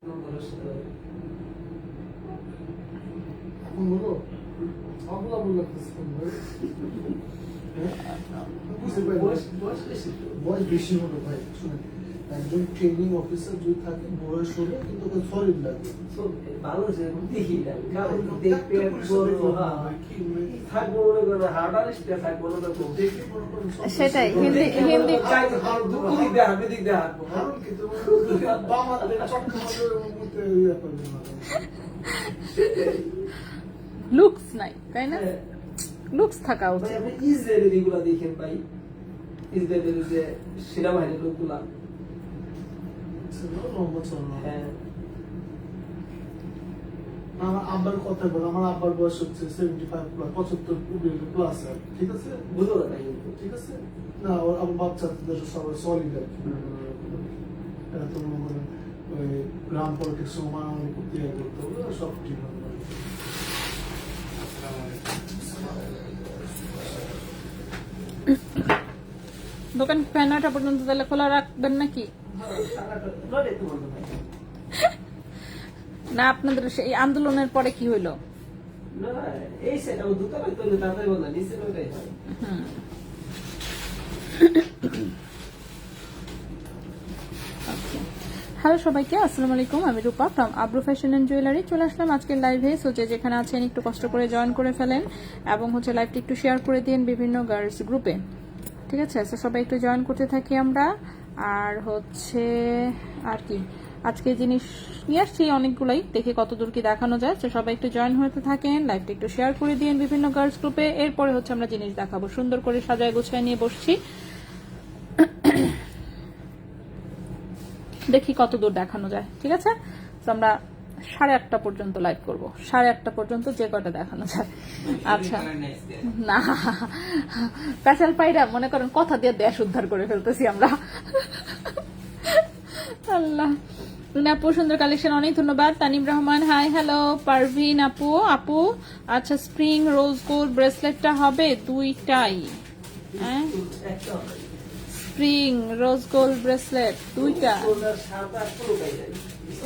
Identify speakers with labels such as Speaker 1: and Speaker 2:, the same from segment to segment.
Speaker 1: এখন বলো আবুল আবুল লাগতেছে বয়স বেশি হলো ভাই। শুনে একজন ট্রেনিং অফিসার যদি থাকে বয়স হলে কিন্তু ওকে সলিড লাগবে।
Speaker 2: ভালো দেখি দেখতে থাকবো মনে করেন হার্ডার থাকবো না
Speaker 3: সেটাই হিন্দি হিন্দি লুকস নাই তাই না, লুকস থাকা উচিত।
Speaker 2: আপনি ইসরায়েলের এগুলা দেখেন ভাই, ইসরায়েলের যে সেনাবাহিনীর লোকগুলা হ্যাঁ।
Speaker 1: আমার আব্বার কথা বল, আমার আব্বার বয়স হচ্ছে 75 প্লাস, 75 প্লাস, ঠিক আছে
Speaker 2: বুঝলো না কিন্তু
Speaker 1: ঠিক আছে না। আমার বাচ্চাদের সবাই সলিড আর কি। এরা তো মনে করেন ওই গ্রাম পলিটিক্স মানামানি করতে করতে হবে, সব ঠিক হবে।
Speaker 3: দোকান 9টা পর্যন্ত তাহলে খোলা রাখবেন নাকি না? আপনাদের এই আন্দোলনের পরে কি হইলো?
Speaker 2: না এই সেটা দোকানে তো তাড়াতাড়ি বন্ধ, নিচে ওইটাই হয়।
Speaker 3: হ্যালো সবাইকে, আসসালামু আলাইকুম। আমি রূপা from Abru fashion and jewellery. চলে আসলাম আজকের লাইভে। সোচে যেখানে আছেন একটু কষ্ট করে জয়েন করে ফেলেন এবং লাইভটি একটু শেয়ার করে দিন বিভিন্ন গার্লস গ্রুপে, ঠিক আছে? সবাই একটু জয়েন করতে থাকি আমরা। আর আর কি আজকে জিনিস নিয়ে আসছি অনেকগুলোই, দেখি কতদূর কি দেখানো যায়। সবাই একটু জয়েন হতে থাকেন, লাইভটি একটু শেয়ার করে দিন বিভিন্ন গার্লস গ্রুপে। এরপরে আমরা জিনিস দেখাবো, সুন্দর করে সাজায় গোছায় নিয়ে বসছি, দেখি কত দূর দেখানো যায়, ঠিক আছে? তো আমরা 8:30 পর্যন্ত লাইভ করব, 8:30 পর্যন্ত যে কটা দেখানো যায়। আচ্ছা না পেশাল পাইরা মনে করেন কথা দিয়ে দেশ উদ্ধার করে ফেলতেছি আমরা। আল্লাহ আপু, সুন্দর কালেকশন, অনেক ধন্যবাদ। Tanim Rahman hi, hello. পারভিন আপু, আচ্ছা স্প্রিং রোজ গোল্ড ব্রেসলেটটা হবে দুইটাই, হ্যাঁ স্প্রিং রোজ গোল্ড ব্রেসলেট দুইটা,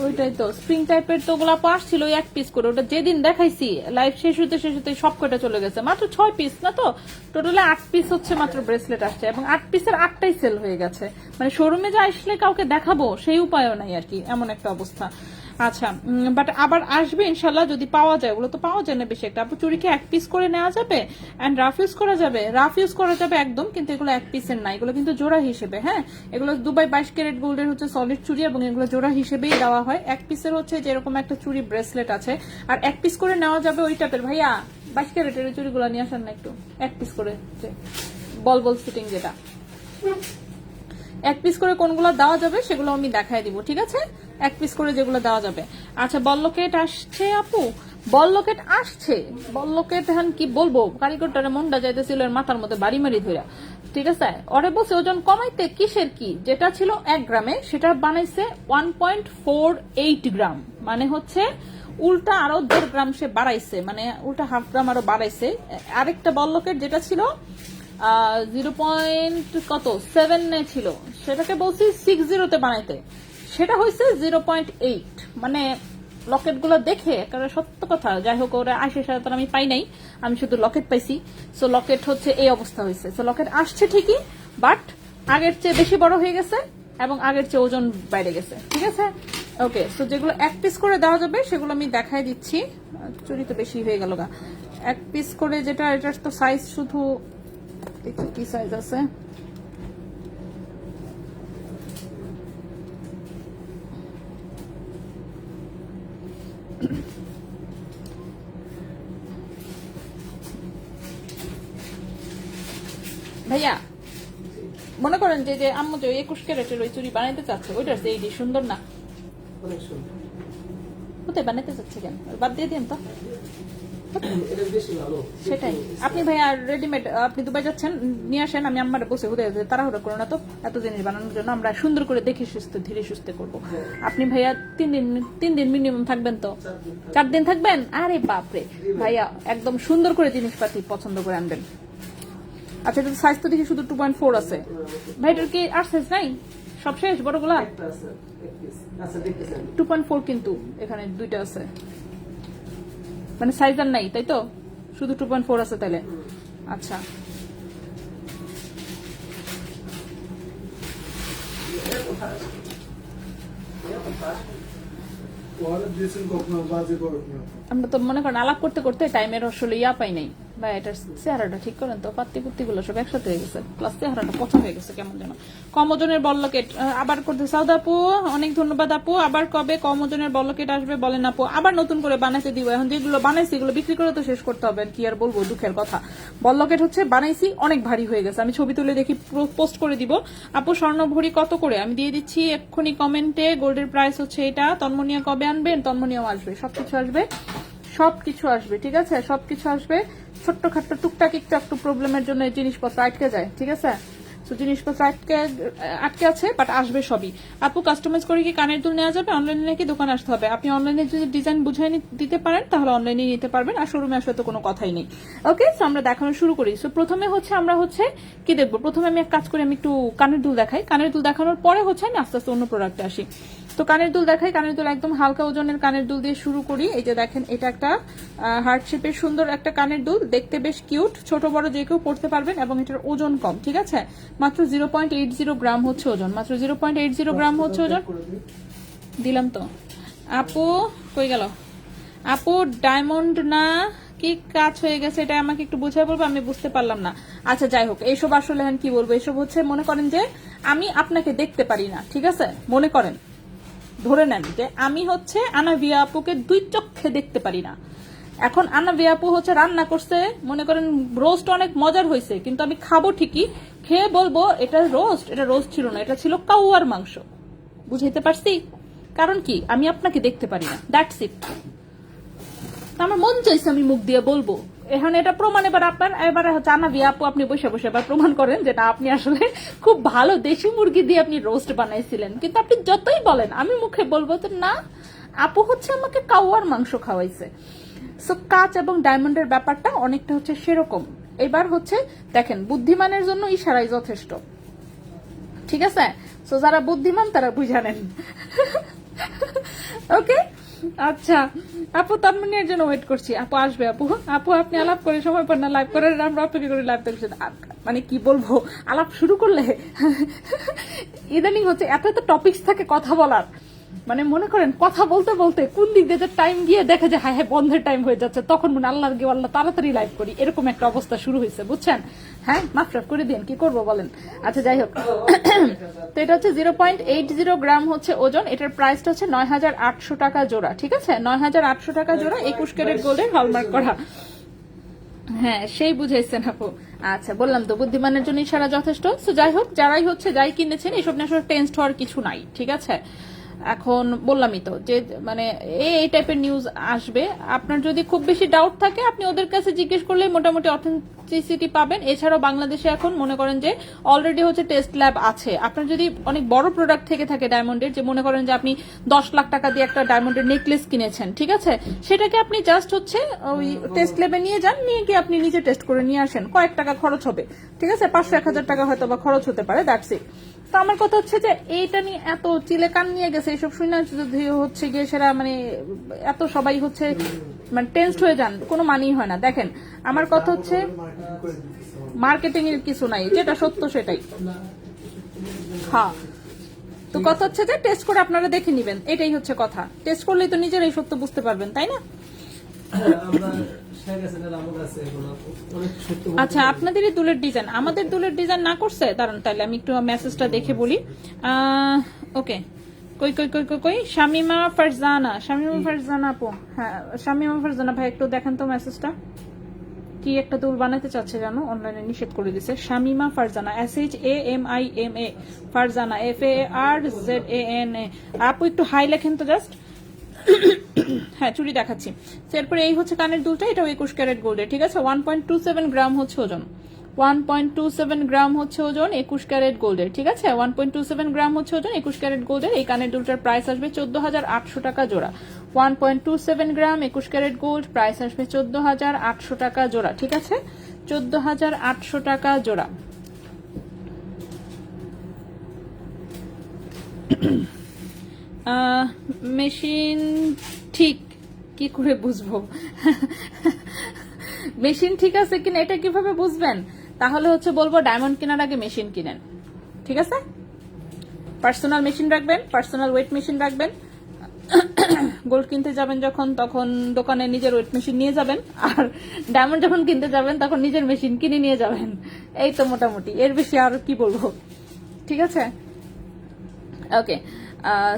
Speaker 3: ওইটাই তো স্প্রিং টাইপের। তো ওগুলো আসছিল ওই 1 পিস করে, ওটা যেদিন দেখাইছি লাইভ শেষ হতে সব কটা চলে গেছে। মাত্র 6 পিস না তো, টোটালে 8 পিস মাত্র ব্রেসলেট আসছে এবং 8 পিসের 8টাই সেল হয়ে গেছে। মানে শোরুমে যা আসলে কাউকে দেখাবো সেই উপায়ও নাই আর কি, এমন একটা অবস্থা। আচ্ছা বাট আবার আসবে ইনশাল্লাহ যদি পাওয়া যায়। ওগুলো তো পাওয়া যায় না বেশি একটা। আপু চুরিকে 1 পিস করে নেওয়া যাবে এন্ড রাফ ইউজ করা যাবে? রাফ ইউজ করা যাবে একদম, কিন্তু এগুলো 1 পিসের না, এগুলো কিন্তু জোড়া হিসেবে। হ্যাঁ, এগুলো দুবাই 22 ক্যারেট গোল্ডের সলিড চুড়ি এবং এগুলো জোড়া হিসেবেই দেওয়া হয়। 1 পিসের যেরকম একটা চুড়ি ব্রেসলেট আছে, আর 1 পিস করে নেওয়া যাবে ওই টাইপের। ভাইয়া 22 ক্যারেটের চুড়িগুলো নিয়ে আসেন না একটু, 1 পিস করে বল সিটিং যেটা 1 পিস করে কোনগুলো দেওয়া যাবে সেগুলো আমি দেখাই দিব, ঠিক আছে? 1 পিস করে যেগুলো দেওয়া যাবে। আচ্ছা বল্লকেট আসছে আপু, বল্লকেট আসছে। বল্লকেট এখন কি বলবো, কারিগরটারে মনটা যাইতেছিল এর মাথার মধ্যে বাড়ি মারি ধরে, ঠিক আছে? ওরে বসে ওজন কমাইতে কিসের কি, যেটা ছিল 1 গ্রামে সেটা বানাইছে 1.48 গ্রাম, মানে উল্টা আরো 1.5 গ্রাম সে বাড়াইছে, মানে উল্টা হাফ গ্রাম আরো বাড়াইছে। আরেকটা বল্লকেট যেটা ছিল 0.7 ছিল, সেটাকে বলছি 60 বানাইতে, সেটা হয়েছে 0.8। মানে লকেট গুলো দেখে একেবারে সত্য কথা। যাই হোক, ওরা 80,000 আমি পাই নাই, আমি শুধু লকেট পাইছি। সো লকেট এই অবস্থা হয়েছে। সো লকেট আসছে ঠিকই, বাট আগের চেয়ে বেশি বড় হয়ে গেছে এবং আগের চেয়ে ওজন বাইরে গেছে, ঠিক আছে? ওকে, সো যেগুলো 1 পিস করে দেওয়া যাবে সেগুলো আমি দেখাই দিচ্ছি। চুরি তো বেশি হয়ে গেল গা। 1 পিস করে যেটা, এটার তো সাইজ শুধু দেখি কি সাইজ আছে। ভাইয়া মনে করেন যে আম্মু যে 21 ক্যারেটের ওই চুরি বানাইতে চাচ্ছে, ওইটার এই সুন্দর না?
Speaker 2: অনেক সুন্দর।
Speaker 3: কোথায় বানাইতে চাচ্ছে কেন, বাদ দিয়ে দিন তো। সেটাই আপনি ভাইয়া রেডিমেড, আপনি দুবাই যাচ্ছেন নিয়ে আসেন, আমি আমার বসে হতে তাড়াহুড়ো করো না তো। এত জিনিস বানানোর জন্য আমরা সুন্দর করে দেখে সুস্থ ধীরে সুস্থে করবো। আপনি ভাইয়া 3 দিন মিনিমাম থাকবেন তো? 4 দিন থাকবেন? আরে বাপরে ভাইয়া, একদম সুন্দর করে জিনিসপাতি পছন্দ করে আনবেন। আচ্ছা এটা সাইজ তো দেখি শুধু 2.4 আছে। ভাই এটার কি আর সাইজ নাই? সব শেষ বড়গুলা?
Speaker 2: একটা আছে, এক piece। আচ্ছা, দেখতেছি আমি।
Speaker 3: 2.4 কিন্তু এখানে দুইটা আছে, মানে সাইজ আর নাই তাই তো, শুধু 2.4 আছে তাহলে। আচ্ছা
Speaker 1: ওরা দিয়েছেন কখনো বাজে করে না।
Speaker 3: আমরা তো মনে করেন আলাপ করতে করতে টাইমের আসলে পাই নাই, বা এটার চেহারাটা ঠিক করেন তো, পাত্তি পুত্তি গুলো সব একসাথে হয়ে গেছে, প্লাস চেহারাটা পচা হয়ে গেছে কেমন যেন। কম ওজনের বল লকেট আবার করতে চাও আপু, অনেক ধন্যবাদ আপু। আবার কবে কম ওজনের বল লকেট আসবে বলেন আপু, আবার নতুন করে বানাইতে দিব। এখন যেগুলো বানাইছি এগুলো বিক্রি করে তো শেষ করতে হবে, কি আর বলবো, দুঃখের কথা। বল লকেট হচ্ছে বানাইছি, অনেক ভারী হয়ে গেছে, আমি ছবি তুলে দেখি পোস্ট করে দিব। আপু স্বর্ণ ভরি কত করে, আমি দিয়ে দিচ্ছি এক্ষুনি কমেন্টে। গোল্ডের প্রাইস হচ্ছে এটা। তন্মনিয়া কবে আনবেন? তন্মনিয়াও আসবে, সবকিছু আসবে, সবকিছু আসবে, ঠিক আছে, সবকিছু আসবে। ছোট্ট খাট্ট টুকটাক একটু প্রবলেমের জন্য এই জিনিসপত্র আটকে যায়, ঠিক আছে, তো জিনিসপত্র আটকে আছে, বাট আসবে সবই। আপু কাস্টমাইজ করে কি কানের দুল নেওয়া যাবে? অনলাইনে নাকি দোকানে আসতে হবে? আপনি অনলাইনে যদি ডিজাইন বুঝাই দিতে পারেন তাহলে অনলাইনে নিতে পারবেন, আর শোরুমে আসলে তো কোনো কথাই নেই। ওকে, সো আমরা দেখানো শুরু করি। সো প্রথমে হচ্ছে আমরা হচ্ছে কি দেখবো, প্রথমে আমি এক কাজ করি, আমি একটু কানের দুল দেখাই। কানের দুল দেখানোর পরে হচ্ছে আমি আস্তে আস্তে অন্য প্রোডাক্টে আসি। তো কানের দুল দেখাই। কানের দুল একদম হালকা ওজনের কানের দুল দিয়ে শুরু করি। এই যে দেখেন, এটা একটা হার্ট শেপের সুন্দর একটা কানের দুল, দেখতে বেশ কিউট, ছোট বড় যে কেউ পড়তে পারবেন, এবং এটার ওজন কম, ঠিক আছে, মাত্র 0.80 গ্রাম হচ্ছে ওজন, মাত্র 0.80 গ্রাম হচ্ছে ওজন। দিলাম তো। আপু কই গেল? আপু ডায়মন্ড না কি কাজ হয়ে গেছে, এটা আমাকে একটু বুঝাই বলবো, আমি বুঝতে পারলাম না। আচ্ছা যাই হোক, এইসব আসলে কি বলবো, এইসব হচ্ছে মনে করেন যে আমি আপনাকে দেখতে পারি না, ঠিক আছে, মনে করেন ধরে নেন যে আমি হচ্ছে আনাভিয়া আপুকে দুই চোখে দেখতে পারি না। এখন আনাভিয়া আপু হচ্ছে রান্না করছে, মনে করেন রোস্ট অনেক মজার হয়েছে, কিন্তু আমি খাবো ঠিকই, খেয়ে বলবো এটা রোস্ট, এটা রোস্ট ছিল না, এটা ছিল কাউয়ার মাংস। বুঝাইতে পারছি? কারণ কি, আমি আপনাকে দেখতে পারি না, দ্যাটস ইট। আমার মন চাইছে আমি মুখ দিয়ে বলবো। এখন এটা প্রমাণ এবার আপনার, এবারে হচ্ছে আনাভিয়া আপু আপনি বসে বসে এবার প্রমাণ করেন যেটা আপনি আসলে খুব ভালো দেশি মুরগি দিয়ে আপনি রোস্ট বানাইছিলেন, কিন্তু আপনি যতই বলেন আমি মুখে বলবো তো না, আপু হচ্ছে আমাকে কাউয়ার মাংস খাওয়াইছে। সো কাঁচ এবং ডায়মন্ডের ব্যাপারটা অনেকটা হচ্ছে সেরকম। এবার হচ্ছে দেখেন, বুদ্ধিমানের জন্য ইশারাই যথেষ্ট, ঠিক আছে, সো যারা বুদ্ধিমান তারা বুঝা নেন। ওকে, আচ্ছা আপু তন্মনিয়ার জন্য ওয়েট করছি, আপু আসবে। আপু আপু আপনি আলাপ করে সময় পান না, লাইভ করেন, আমরা অপেক্ষা করি লাইভ দেখছি। মানে কি বলবো, আলাপ শুরু করলে ইদানিং হচ্ছে এত এত টপিকস থাকে কথা বলার, মানে মনে করেন কথা বলতে বলতে কোন দিক দিয়ে টাইম গিয়ে দেখা যায় হ্যাঁ বন্ধের টাইম হয়ে যাচ্ছে, তখন মনে আল্লাহর গিয়ে আল্লাহ তাড়াতাড়ি লাইভ করি, এরকম একটা অবস্থা শুরু হয়েছে, বুঝছেন? হ্যাঁ মাফ করে দিন, কি করবো বলেন। আচ্ছা যাই হোক, তো এটা হচ্ছে 0.80 গ্রাম হচ্ছে ওজন, এটার প্রাইসটা হচ্ছে 9,800 টাকা জোড়া, ঠিক আছে, 9,800 টাকা জোড়া, 21 ক্যারেট গোল্ডের হলমার্ক করা। হ্যাঁ সেই বুঝাইছেন আপু। আচ্ছা বললাম তো বুদ্ধিমানের জন্য ইশারা যথেষ্ট। তো যাই হোক, যারাই হচ্ছে যাই কিনেছেন এসব নিয়ে আসলে টেন্সড হওয়ার কিছু নাই, ঠিক আছে। এখন বললামই তো যে মানে এই টাইপের নিউজ আসবে, আপনার যদি খুব বেশি ডাউট থাকে আপনি ওদের কাছে জিজ্ঞেস করলে মোটামুটি অথেন্টিসিটি পাবেন। এছাড়াও বাংলাদেশে এখন মনে করেন যে অলরেডি হচ্ছে টেস্ট ল্যাব আছে। আপনার যদি অনেক বড় প্রোডাক্ট থেকে থাকে ডায়মন্ডের, যে মনে করেন যে আপনি 10 লাখ টাকা দিয়ে একটা ডায়মন্ডের নেকলেস কিনেছেন, ঠিক আছে, সেটাকে আপনি জাস্ট হচ্ছে ওই টেস্ট ল্যাবে নিয়ে যান, নিয়ে গিয়ে আপনি নিজে টেস্ট করে নিয়ে আসেন, কয়েক টাকা খরচ হবে, ঠিক আছে, 500-1000 টাকা হয়তো বা খরচ হতে পারে, দ্যাটস ইট। তো আমার কথা হচ্ছে যে এইটা নিয়ে এত চিলে কান নিয়ে গেছে, এইসব শুনে যদি হচ্ছে গিয়ে সেরা মানে এত সবাই হচ্ছে মানে টেন্সড হয়ে যান, কোনো মানেই হয় না। দেখেন আমার কথা হচ্ছে মার্কেটিং এর কিছু নাই, যেটা সত্য সেটাই। হ্যাঁ, তো কথা হচ্ছে যে টেস্ট করে আপনারা দেখে নিবেন, এটাই হচ্ছে কথা। টেস্ট করলেই তো নিজেরাই সত্য বুঝতে পারবেন, তাই না? আচ্ছা আপনাদেরই দুলের ডিজাইন, আমাদের দুলের ডিজাইন না করছে, দাঁড়ান তাহলে আমি একটু মেসেজটা দেখে বলি। ওকে, কই কই কই কই কই শামিমা ফারজানা, শামিমা ফারজানা আপু, হ্যাঁ শামিমা ফারজানা ভাই একটু দেখেন তো মেসেজটা, কি একটা দুল বানাতে চাচ্ছে জানো, অনলাইনে নিষেধ করে দিছে। শামিমা ফারজানা, SHAMIMA ফারজানা, FARZANA, আপু একটু হাই লেখেন তো জাস্ট। হ্যাঁ চুড়ি দেখাচ্ছি। এরপরে এই হচ্ছে কানের দুলটা, এটা 21 ক্যারেট গোল্ডের, ঠিক আছে, 1.27 গ্রাম হচ্ছে ওজন, 1.27 গ্রাম হচ্ছে ওজন, 21 ক্যারেট গোল্ডের, ঠিক আছে, 1.27 গ্রাম হচ্ছে ওজন, 21 ক্যারেট গোল্ডের। এই কানের দুলটার প্রাইস আসবে 14,800 টাকা জোড়া। 1.27 গ্রাম 21 ক্যারেট গোল্ড, প্রাইস আসবে 14,800 টাকা জোড়া, ঠিক আছে, 14,800 টাকা জোড়া। মেশিন ঠিক কি করে বুঝবো? মেশিন ঠিক আছে কিনা এটা কিভাবে বুঝবেন? তাহলে হচ্ছে বলবো ডায়মন্ড কেনার আগে মেশিন কিনেন, ঠিক আছে? পার্সোনাল মেশিন রাখবেন, পার্সোনাল ওয়েট মেশিন রাখবেন। গোল্ড কিনতে যাবেন যখন, তখন দোকানে নিজের ওয়েট মেশিন নিয়ে যাবেন, আর ডায়মন্ড যখন কিনতে যাবেন তখন নিজের মেশিন কিনে নিয়ে যাবেন। এই তো মোটামুটি, এর বেশি আর কি বলবো, ঠিক আছে? ওকে,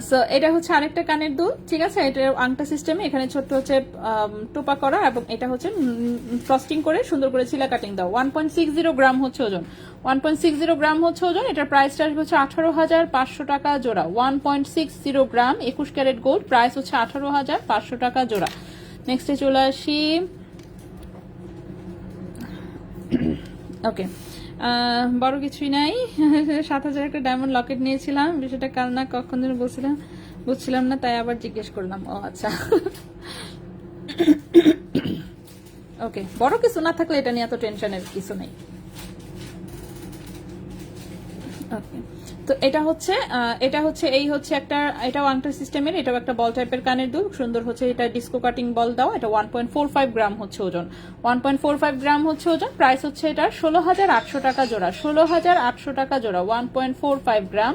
Speaker 3: সো এটা হচ্ছে আরেকটা কানের দুল, ঠিক আছে? এটা আংটা সিস্টেমে, এখানে ছোট্ট হচ্ছে টোপা করা, এবং এটা হচ্ছে ফ্রস্টিং করে সুন্দর করে ছিলা কাটিং দাও। 1.60 গ্রাম হচ্ছে ওজন, 1.60 গ্রাম হচ্ছে ওজন। এটার প্রাইসটা আসবে হচ্ছে 18,500 টাকা জোড়া। 1.60 গ্রাম 21 ক্যারেট গোল্ড, প্রাইস হচ্ছে 18,500 টাকা জোড়া। নেক্সটে চলে আসি। ওকে, বড় কিছুই নাই। 7,000 একটা ডায়মন্ড লকেট নিয়েছিলাম, বিষয়টা কাল না কখন যেন বুঝছিলাম না, তাই আবার জিজ্ঞেস করলাম। ও আচ্ছা। ওকে, বড় কিছু না থাকলে এটা নিয়ে এত টেনশনের কিছু নেই। ওকে, তো এটা হচ্ছে এই হচ্ছে একটা, এটাও আংটা সিস্টেমের, এটাও একটা বল টাইপের কানের দুল, সুন্দর হচ্ছে। এটা ডিস্কো কাটিং বল দাও। এটা 1.45 গ্রাম হচ্ছে ওজন, 1.45 গ্রাম হচ্ছে ওজন। প্রাইস হচ্ছে এটা 16,800 টাকা জোড়া, 16,800 টাকা জোড়া। 1.45 গ্রাম,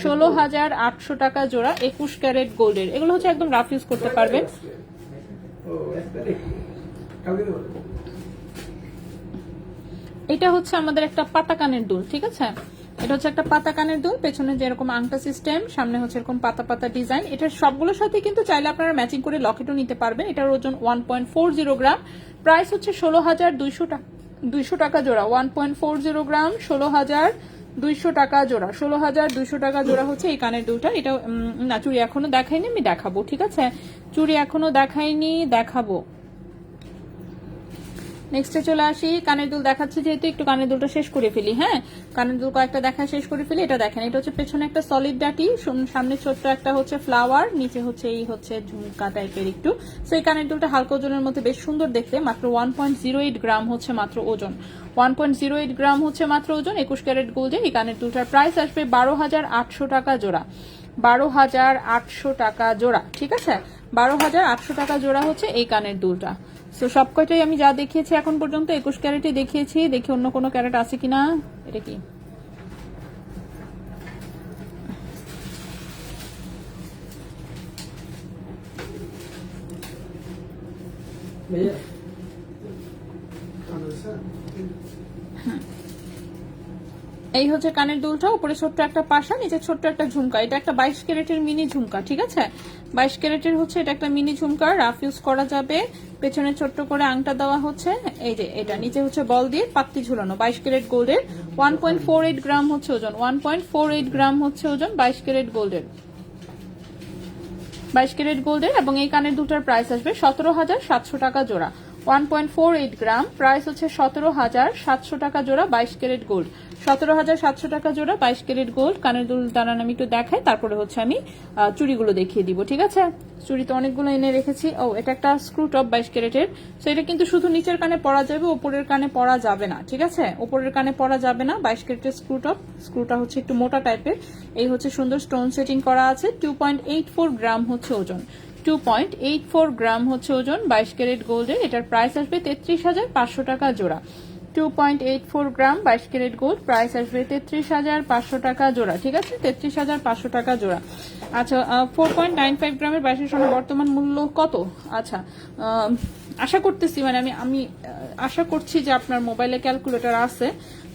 Speaker 3: 16,800 টাকা জোড়া, 21 ক্যারেট গোল্ডের। এগুলো হচ্ছে একদম রাফ ইউজ করতে পারবেন। এটা হচ্ছে আমাদের একটা পাতা কানের দুল, ঠিক আছে? এটা হচ্ছে একটা পাতা কানের দুল, পেছনে যেরকম আংটা সিস্টেম, সামনে হচ্ছে এরকম পাতা পাতা ডিজাইন। এটা সবগুলোর সাথে কিন্তু চাইলে আপনারা ম্যাচিং করে লকেটও নিতে পারবেন। এটার ওজন 1.40 গ্রাম, প্রাইস হচ্ছে 16,200 টাকা জোড়া। 1.40 গ্রাম, 16,200 টাকা জোড়া, 16,200 টাকা জোড়া হচ্ছে এই কানের দুলটা। এটা না, চুড়ি এখনো দেখাইনি, আমি দেখাবো, ঠিক আছে? চুড়ি এখনো দেখাইনি, দেখাবো। নেক্সটে চলে আসি। কানের দুল দেখাচ্ছি যেহেতু, একটু কানের দুলটা শেষ করে ফেলি। হ্যাঁ, কানের দুল কয়েকটা দেখা শেষ করে ফেলি। এটা দেখেন, এটা হচ্ছে পেছনে একটা সলিড ডাটি, সামনে ছোট্ট একটা হচ্ছে ফ্লাওয়ার, নিচে হচ্ছে এই হচ্ছে ঝুমকা টাইপের একটু। সো এই কানের দুলটা হালকা ওজনের মধ্যে বেশ সুন্দর দেখতে। মাত্র 1.08 গ্রাম হচ্ছে মাত্র ওজন, 1.08 গ্রাম হচ্ছে মাত্র ওজন। 21 ক্যারেট গোল্ডে এই কানের দুলটার প্রাইস আসবে 12,800 টাকা জোড়া, 12,800 টাকা জোড়া, ঠিক আছে? 12,800 টাকা জোড়া হচ্ছে এই কানের দুলটা। সো সব কয়টাই আমি যা দেখিয়েছি এখন পর্যন্ত 21 ক্যারেটে দেখিয়েছি। দেখি অন্য কোনো ক্যারেট আছে কিনা। এটা কি? এই হচ্ছে কানের দুলটা, উপরে ছোট্ট একটা পাশা, নিচে ছোট্ট একটা ঝুমকা। এটা একটা 22 ক্যারেটের মিনি ঝুমকা, ঠিক আছে? 22 ক্যারেটের হচ্ছে এটা একটা মিনি ঝুমকা, রাফ ইউজ করা যাবে। পেছনে ছোট্ট করে আংটা দেওয়া হচ্ছে, এই যে এটা নিচে হচ্ছে বল দিয়ে পাত্তি ঝুলানো। 22 ক্যারেট গোল্ডের, 1.48 গ্রাম হচ্ছে ওজন, 1.48 গ্রাম হচ্ছে ওজন। 22 ক্যারেট গোল্ডের, 22 ক্যারেট গোল্ডের। এবং এই কানের দুটার প্রাইস আসবে 17,700 টাকা জোড়া। 1.48 গ্রাম, প্রাইস হচ্ছে 17,700 টাকা জোড়া। 22 ক্যারেট গোল্ড, 17,700 টাকা জোড়া, 22 ক্যারেট গোল্ড। কানের দুল দাঁড়ান আমি একটু দেখাই, তারপরে হচ্ছে আমি চুড়িগুলো দেখিয়ে দিব, ঠিক আছে? চুড়ি তো অনেকগুলো এনে রেখেছি। ও, এটা একটা স্ক্রু টপ 22 ক্যারেটের। সো এটা কিন্তু শুধু নিচের কানে পরা যাবে, উপরের কানে পরা যাবে না, ঠিক আছে? উপরের কানে পরা যাবে না। 22 ক্যারেটের স্ক্রু টপ, স্ক্রুটা হচ্ছে একটু মোটা টাইপের। এই হচ্ছে সুন্দর স্টোন সেটিং করা আছে। 2.84 গ্রাম হচ্ছে ওজন, 2.84 গ্রাম হচ্ছে ওজন। 22 ক্যারেট গোল্ডের, এটার প্রাইস আসবে 33,500 টাকা জোড়া। 2.84 গ্রাম 22 ক্যারেট গোল্ড, প্রাইস আসবে 33,500 টাকা জোড়া, ঠিক আছে? 33,500 টাকা জোড়া। আচ্ছা, 4.95 গ্রামের 22 সোনা বর্তমান মূল্য কত? আচ্ছা, আশা করতেছি, মানে আমি আশা করছি যে আপনার মোবাইলে ক্যালকুলেটর আছে।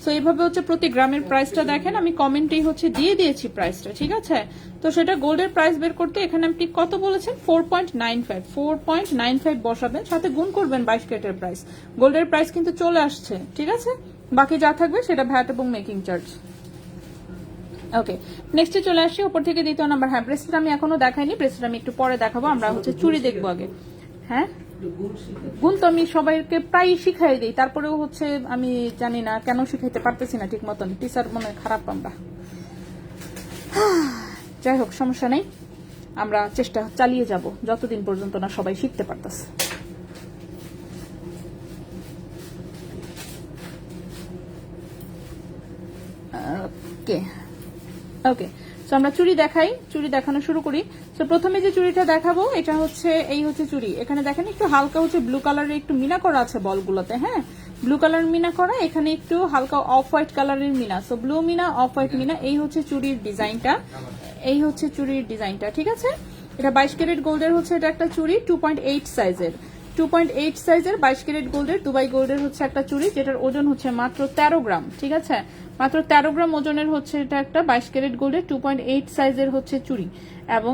Speaker 3: সো এইভাবে হচ্ছে প্রতি গ্রামের প্রাইসটা দেখেন, আমি কমেন্টেই হচ্ছে দিয়ে দিয়েছি প্রাইসটা, ঠিক আছে? তো সেটা গোল্ডের প্রাইস বের করতে এখানে আপনি কত বলেছেন? 4.95, 4.95 বসাবেন, সাথে গুণ করবেন 22 ক্যারেটের প্রাইস। গোল্ডের প্রাইস কিন্তু চলে আসছে, ঠিক আছে? বাকি যা থাকবে সেটা ভ্যাট এবং মেকিং চার্জ। ওকে, নেক্সটে চলে আসি উপর থেকে দ্বিতীয় নাম্বার। হ্যাঁ, ব্রেসলেট আমি এখনো দেখাইনি, ব্রেসলেট আমি একটু পরে দেখাবো। আমরা হচ্ছে চুড়ি দেখবো আগে। হ্যাঁ, গুণ তো আমি সবাইকে প্রায় শিখাই দিই, তারপরেও হচ্ছে আমি জানি না কেন শিখাইতে পারতেছি না ঠিক মতন। টিচার মনে খারাপ আমরা। যাই হোক, সমস্যা নেই, আমরা চেষ্টা চালিয়ে যাব যতদিন পর্যন্ত না সবাই শিখতে পারতেছে। ওকে ওকে, তো আমরা চুড়ি দেখাই, চুড়ি দেখানো শুরু করি। তো প্রথমে যে চুড়িটা দেখাবো এটা হচ্ছে, এই হচ্ছে চুড়ি। এখানে দেখেন একটু হালকা হচ্ছে ব্লু কালারের একটু মিনা করা আছে বলগুলোতে, হ্যাঁ ব্লু কালার মিনা করা, এখানে একটু হালকা অফ হোয়াইট কালারের মিনা, সো ব্লু মিনা অফ হোয়াইট মিনা। এই হচ্ছে চুড়ির ডিজাইনটা, এই হচ্ছে চুড়ির ডিজাইনটা, ঠিক আছে। এটা 22 ক্যারেট গোল্ডের হচ্ছে এটা একটা চুড়ি, 2.8 সাইজের, 2.8 সাইজের 22 ক্যারেট গোল্ডের, দুবাই গোল্ডের হচ্ছে একটা চুড়ি, যেটার ওজন হচ্ছে মাত্র 13 গ্রাম, ঠিক আছে, মাত্র 13 গ্রাম ওজনের হচ্ছে এটা একটা 22 ক্যারেট গোল্ডের 2.8 সাইজের হচ্ছে চুড়ি। এবং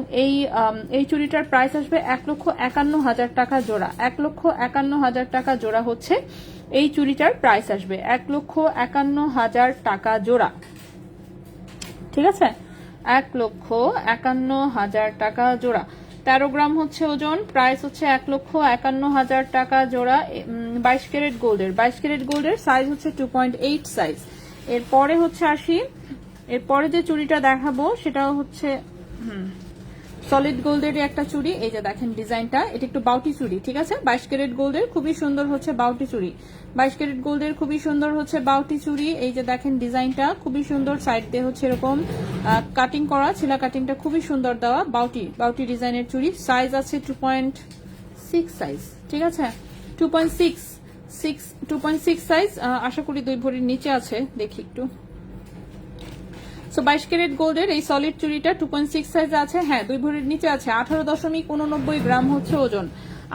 Speaker 3: এই চুড়িটার প্রাইস আসবে 1,51,000 টাকা জোড়া, 1,51,000 টাকা জোড়া হচ্ছে এই চুড়িটার প্রাইস আসবে, 1,51,000 টাকা জোড়া, ঠিক আছে, 1,51,000 টাকা জোড়া। 13 গ্রাম হচ্ছে ওজন, প্রাইস হচ্ছে 1,51,000 টাকা জোড়া। 22 ক্যারেট গোল্ডের, 22 ক্যারেট গোল্ডের সাইজ হচ্ছে 2.8 সাইজ। এরপরে হচ্ছে আসি, এরপরে যে চুড়িটা দেখাবো সেটা হচ্ছে সলিড গোল্ডের একটা চুড়ি। এই যে দেখেন ডিজাইনটা, এটা একটু বাউটি চুড়ি, ঠিক আছে, 22 ক্যারেট গোল্ডের খুবই সুন্দর হচ্ছে বাউটি চুড়ি, 22 ক্যারেট গোল্ডের খুবই সুন্দর হচ্ছে বাউটি চুড়ি। এই যে দেখেন ডিজাইনটা খুবই সুন্দর, সাইড দিয়ে হচ্ছে এরকম কাটিং করা, ছিলা কাটিংটা খুবই সুন্দর দেওয়া, বাউটি ডিজাইনের চুড়ি। সাইজ আছে 2.6 সাইজ, ঠিক আছে, 2.6 সাইজ, আশা করি 2 ভরির নিচে আছে, দেখি একটু। সো 22 ক্যারেট গোল্ডের এই সলিড চুড়িটা 2.6 সাইজ আছে, হ্যাঁ 2 ভরির নিচে আছে, 18.89 গ্রাম হচ্ছে ওজন,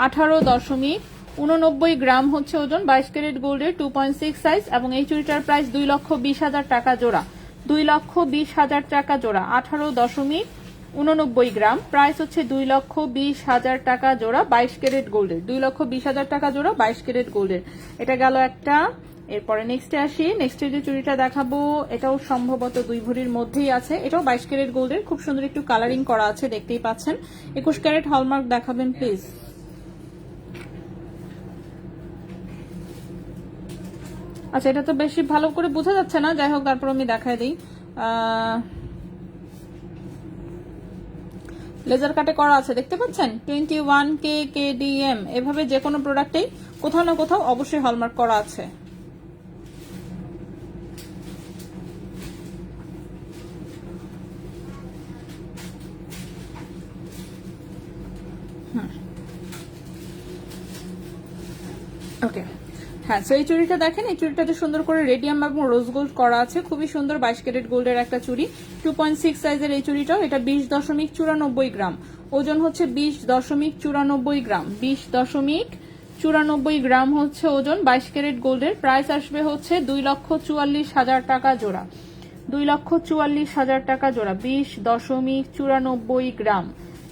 Speaker 3: 18.89 গ্রাম হচ্ছে ওজন, 22 ক্যারেট গোল্ডের 2.6 সাইজ। এবং এই চুড়িটার প্রাইস 2,20,000 টাকা জোড়া, 2,20,000 টাকা জোড়া, 18.89 গ্রাম, প্রাইস হচ্ছে 2,20,000 টাকা জোড়া 22 ক্যারেট গোল্ডের, 2,20,000 টাকা জোড়া 22 ক্যারেট গোল্ডের। এটা গেল একটা। এরপরে নেক্সটে আসি, নেক্সটে যে চুড়িটা দেখাবো এটাও সম্ভবত 2 ভরির মধ্যেই আছে, এটাও 22 ক্যারেট গোল্ডের, খুব সুন্দর একটু কালারিং করা আছে, দেখতেই পাচ্ছেন। 21 ক্যারেট হলমার্ক দেখাবেন প্লিজ। আচ্ছা এটা তো বেশি ভালো করে বোঝা যাচ্ছে না, যাই হোক তারপর আমি দেখাই দিই। লেজার কাটে করা আছে, দেখতে পাচ্ছেন, 21K KDM, এভাবে যে কোনো প্রোডাক্টেই কোথাও না কোথাও অবশ্যই হলমার্ক করা আছে। ওকে, হ্যাঁ, সো এই চুড়িটা দেখেন, এই চুড়িটাতে সুন্দর করে রেডিয়াম এবং রোজ গোল্ড করা আছে, খুবই সুন্দর 22 ক্যারেট গোল্ডের একটা চুড়ি, 2.6 সাইজের এই চুড়িটাও, এটা 20.94 গ্রাম, ওজন হচ্ছে 20.94 গ্রাম, 20.94 গ্রাম হচ্ছে ওজন, 22 ক্যারেট গোল্ডের, প্রাইস আসবে হচ্ছে 2,44,000 টাকা জোড়া, 2,44,000 টাকা জোড়া, 20.94 গ্রাম,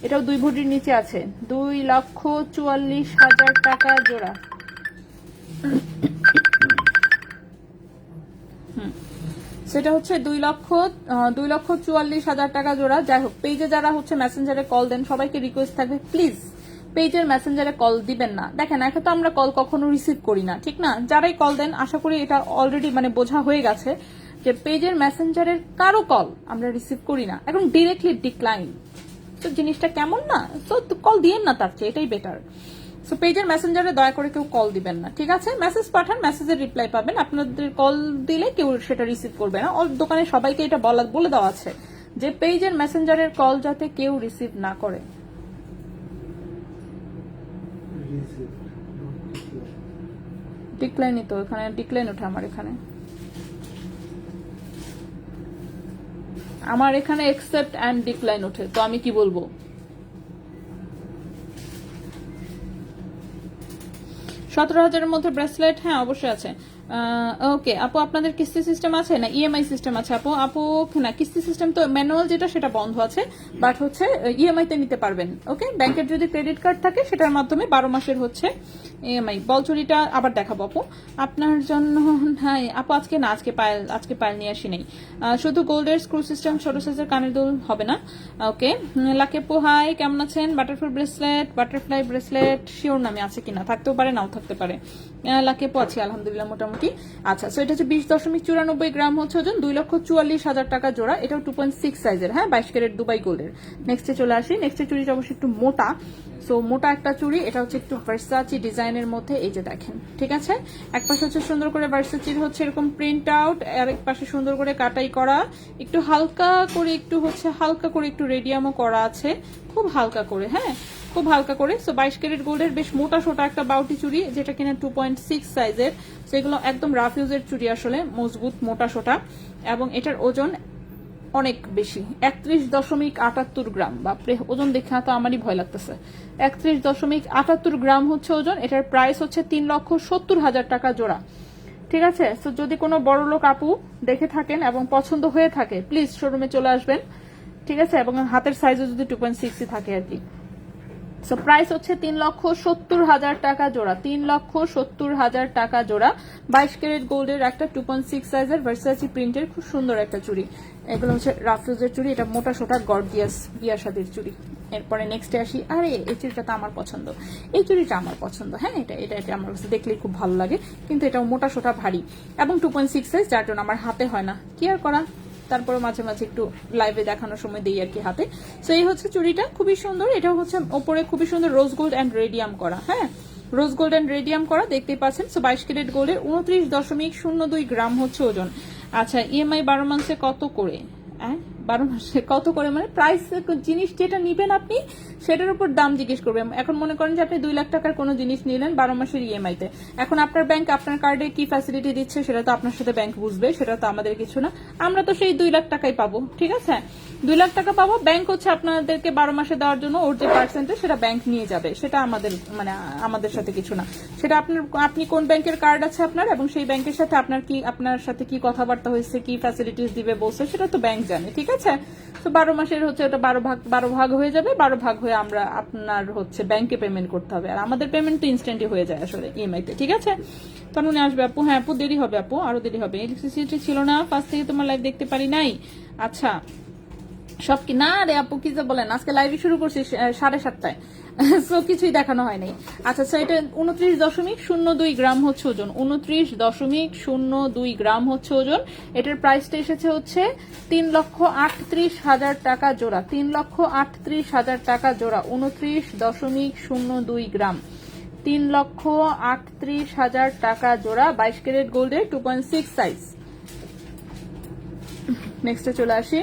Speaker 3: এটাও 2 ভরির নিচে আছে, 2,44,000 টাকা জোড়া। সেটা হচ্ছে 2,44,000 টাকা জোড়া। যাই হোক, পেজে যারা হচ্ছে মেসেঞ্জারে কল দেন সবাইকে রিকোয়েস্ট থাকবে প্লিজ পেজের মেসেঞ্জারে কল দিবেন না। দেখেন একে তো আমরা কল কখনো রিসিভ করি না, ঠিক না, যারাই কল দেন আশা করি এটা অলরেডি মানে বোঝা হয়ে গেছে যে পেজের মেসেঞ্জারের কারো কল আমরা রিসিভ করি না, এখন ডিরেক্টলি ডিক্লাইন, তো জিনিসটা কেমন না, তো কল দিয়েন না, তার চেয়ে এটাই বেটার। সো পেজের মেসেঞ্জারে দয়া করে কেউ কল দিবেন না, ঠিক আছে, মেসেজ পাঠান, মেসেজের রিপ্লাই পাবেন, আপনাদের কল দিলে কেউ সেটা রিসিভ করবে না। দোকানে সবাইকে এটা বলে দেওয়া আছে যে পেজের মেসেঞ্জারের কল যাতে কেউ রিসিভ না করে। ডিক্লাইনই তো, এখানে ডিক্লাইন ওঠে আমার এখানে এক্সেপ্ট অ্যান্ড ডিক্লাইন ওঠে, তো আমি কি বলবো। 17,000-এর মধ্যে ব্রেসলেট, হ্যাঁ অবশ্যই আছে। ওকে আপু, আপনাদের কিস্তি সিস্টেম আছে না ইএমআই সিস্টেম আছে? আপু না, কিস্তি সিস্টেম তো ম্যানুয়াল যেটা সেটা বন্ধ আছে, বাট হচ্ছে ইএমআই তে নিতে পারবেন। ওকে, ব্যাংকের যদি ক্রেডিট কার্ড থাকে সেটার মাধ্যমে 12 মাসের হচ্ছে ইএমআই। বলচুরিটা আবার দেখাবো আপু আপনার জন্য। হ্যাঁ আপু, আজকে পায়েল নিয়ে আসি নেই, শুধু গোল্ডের স্ক্রু সিস্টেম, ছোট সাইজের কানের দুল হবে না। ওকে, লাকেপু হাই, কেমন আছেন? বাটারফ্লাই ব্রেসলেট শিওর নামে আছে কিনা, থাকতেও পারে নাও থাকতে পারে। লাকেপু আছি আলহামদুলিল্লাহ মোটামুটি। আচ্ছা, সো এটা হচ্ছে 20.94 গ্রাম হচ্ছে ওজন, 2,44,000 টাকা জোড়া, এটাও 2.6 সাইজের, হ্যাঁ 22 ক্যারেট দুবাই গোল্ডের। নেক্সটে চলে আসি, নেক্সটে চুড়িটা অবশ্যই একটু মোটা, সো মোটা একটা চুড়ি, এটা হচ্ছে একটু ভার্সাচি ডিজাইনের মধ্যে, এই যে দেখেন, ঠিক আছে। এক পাশে হচ্ছে সুন্দর করে ভার্সাচির হচ্ছে এরকম প্রিন্ট আউট, আর এক পাশে সুন্দর করে কাটাই করা, একটু হালকা করে একটু রেডিয়ামও করা আছে, খুব হালকা করে, হ্যাঁ খুব হালকা করে। সো 22 ক্যারেট গোল্ডের বেশ মোটা সোটা একটা বাউটি চুড়ি, যেটা কিনা 2.6 সাইজের। সেগুলো একদম রাফ ইউজের চুড়ি, আসলে মজবুত মোটা সোটা, এবং এটার ওজন অনেক বেশি, 31.78 গ্রাম। বাপরে, ওজন দেখে তো আমারই ভয় লাগতেছে। 31.78 গ্রাম হচ্ছে ওজন। এটার প্রাইস হচ্ছে 3,70,000 টাকা জোড়া, ঠিক আছে। তো যদি কোনো বড় লোক আপু দেখে থাকেন এবং পছন্দ হয়ে থাকে, প্লিজ শোরুমে চলে আসবেন, ঠিক আছে। এবং হাতের সাইজও যদি 2.6 থাকে আর কি। সো প্রাইস হচ্ছে 3,70,000 টাকা জোড়া, 3,70,000 টাকা জোড়া। 22 ক্যারেট গোল্ডের একটা 2.6 সাইজের ভার্সাচি প্রিন্টের খুব সুন্দর একটা চুড়ি। এগুলো হচ্ছে রাফিউজের চুড়ি, এটা মোটা সোটা গর্জিয়াস বিয়া শাদির চুড়ি। এরপরে নেক্সটে আসি, আরে এই চুড়িটা তো আমার পছন্দ, এই চুড়িটা আমার পছন্দ, হ্যাঁ এটা এটা এটা আমার কাছে দেখলেই খুব ভালো লাগে, কিন্তু এটাও মোটা সোটা ভারী এবং 2.6 সাইজ, যার জন্য আমার হাতে হয় না, কি আর করা। তারপরে মাঝে মাঝে একটু লাইভে দেখানোর সময় দিই আর কি হাতে। সো এই হচ্ছে চুড়িটা, খুবই সুন্দর। এটাও হচ্ছে ওপরে খুবই সুন্দর রোজ গোল্ড অ্যান্ড রেডিয়াম করা, হ্যাঁ রোজ গোল্ড অ্যান্ড রেডিয়াম করা, দেখতেই পাচ্ছেন। সো 22 ক্যারেট গোল্ডের 29.02 গ্রাম হচ্ছে ওজন। আচ্ছা, ইএমআই 12 মাসে কত করে? 12 মাসে কত করে মানে প্রাইস, জিনিস যেটা নিবেন আপনি সেটার উপর দাম জিজ্ঞেস করবেন। এখন মনে করেন যে আপনি 2 লাখ টাকার কোনো জিনিস নিলেন 12 মাসের ইএমআই তে, এখন আপনার ব্যাংক আপনার কার্ডে কি ফ্যাসিলিটি দিচ্ছে সেটা তো আপনার সাথে ব্যাংক বুঝবে, সেটা তো আমাদের কিছু না। আমরা তো সেই 2 লাখ টাকাই পাবো, ঠিক আছে, 2 লাখ টাকা পাবো। ব্যাংক হচ্ছে আপনাদেরকে 12 মাসে দেওয়ার জন্য ওর যে পার্সেন্টেজ সেটা ব্যাংক নিয়ে যাবে, সেটা আমাদের মানে আমাদের সাথে কিছু না। সেটা আপনি কোন ব্যাংকের কার্ড আছে আপনার, এবং সেই ব্যাংকের সাথে আপনার সাথে কি কথাবার্তা হয়েছে, কি ফ্যাসিলিটিস দিবে বলছে, সেটা তো ব্যাংক জানে, ঠিক আছে। তো 12 মাসের হচ্ছে ওটা 12 ভাগ হয়ে যাবে, 12 ভাগ হয়ে আমরা আপনার হচ্ছে ব্যাংকে পেমেন্ট করতে হবে, আর আমাদের পেমেন্ট তো ইনস্ট্যান্টই হয়ে যায় আসলে ইএমআই তে, ঠিক আছে। তখন আসবে আপু, হ্যাঁ আপু দেরি হবে, আপু আরো দেরি হবে, ইলেকট্রিসিটি ছিল না, ফার্স্ট থেকে তোমার লাইভ দেখতে পারি নাই। আচ্ছা, সব কি না রে আপু, কি যে বলেন, আজকে লাইভ শুরু করছি 7:30টায়, সো কিছুই দেখানো হয় নাই। আচ্ছা, এটা 29.02 গ্রাম হচ্ছে ওজন, 29.02 গ্রাম হচ্ছে ওজন। এটার প্রাইসটা এসেছে হচ্ছে 3,38,000 টাকা জোড়া, 3,38,000 টাকা জোড়া, 29.02 গ্রাম, 3,38,000 টাকা জোড়া, 22 ক্যারেট গোল্ডের 2.6 সাইজ। নেক্সটে চলে আসি।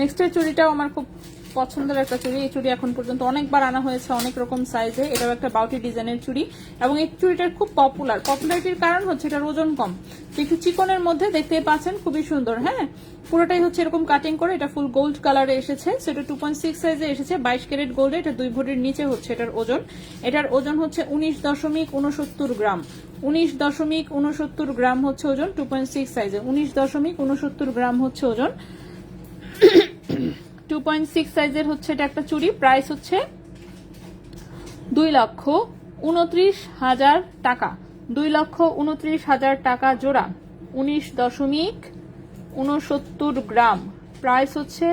Speaker 3: নেক্সটের চুড়িটাও আমার খুব পছন্দের একটা চুড়ি। এই চুড়ি এখন পর্যন্ত অনেকবার আনা হয়েছে, অনেক রকম সাইজে। এটাও একটা বাউটি ডিজাইনের চুড়ি, এবং এই চুড়িটার খুব পপুলারিটির কারণ হচ্ছে এটার ওজন কম, একটু চিকনের মধ্যে, দেখতে পাচ্ছেন খুবই সুন্দর, হ্যাঁ পুরোটাই হচ্ছে এরকম কাটিং করে, এটা ফুল গোল্ড কালারে এসেছে, সেটা 2.6 সাইজে এসেছে, 22 ক্যারেট গোল্ডে, এটা 2 ভরির নিচে হচ্ছে এটার ওজন। এটার ওজন হচ্ছে 19.69 গ্রাম, 19.69 গ্রাম হচ্ছে ওজন, 2.6 সাইজে 19.69 গ্রাম হচ্ছে ওজন, 2.6 সাইজের হচ্ছে এটা একটা চুড়ি। প্রাইস হচ্ছে 2,29,000 টাকা, 2,29,000 টাকা জোড়া, 19.69 গ্রাম। প্রাইস হচ্ছে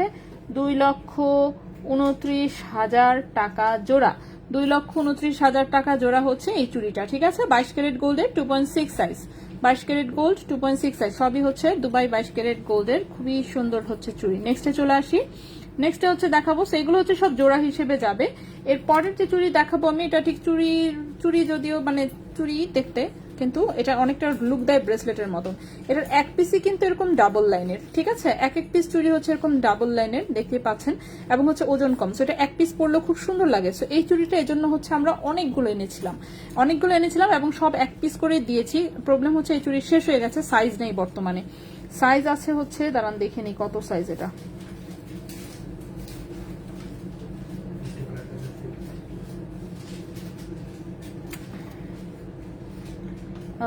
Speaker 3: 2,29,000 টাকা জোড়া, 2,29,000 টাকা জোড়া হচ্ছে এই চুড়িটা, ঠিক আছে। 22 ক্যারেট গোল্ডের 2.6 সাইজ, 22 ক্যারেট গোল্ড 2.6 সাইজ, সবই হচ্ছে দুবাই 22 ক্যারেট গোল্ডের, খুবই সুন্দর হচ্ছে চুড়ি। নেক্সটে চলে আসি। নেক্সটে হচ্ছে দেখাবো, সেগুলো হচ্ছে সব জোড়া হিসেবে যাবে। এর পরের যে চুড়ি দেখাবো আমি, এটা ঠিক চুড়ি যদিও মানে চুড়ি দেখতে, কিন্তু এটা অনেকটা লুক দেয় ব্রেসলেটের মতন। এটার এক পিসই কিন্তু এরকম ডাবল লাইনের, ঠিক আছে, এক পিস চুড়ি হচ্ছে এরকম ডাবল লাইনের, দেখতে পাচ্ছেন, এবং হচ্ছে ওজন কম, সো এটা এক পিস পরলেও খুব সুন্দর লাগে। সো এই চুড়িটা এই জন্য হচ্ছে আমরা অনেকগুলো এনেছিলাম এবং সব এক পিস করে দিয়েছি। প্রবলেম হচ্ছে এই চুড়ি শেষ হয়ে গেছে, সাইজ নেই বর্তমানে। সাইজ আছে হচ্ছে, দাঁড়ান দেখে নিই কত সাইজ এটা।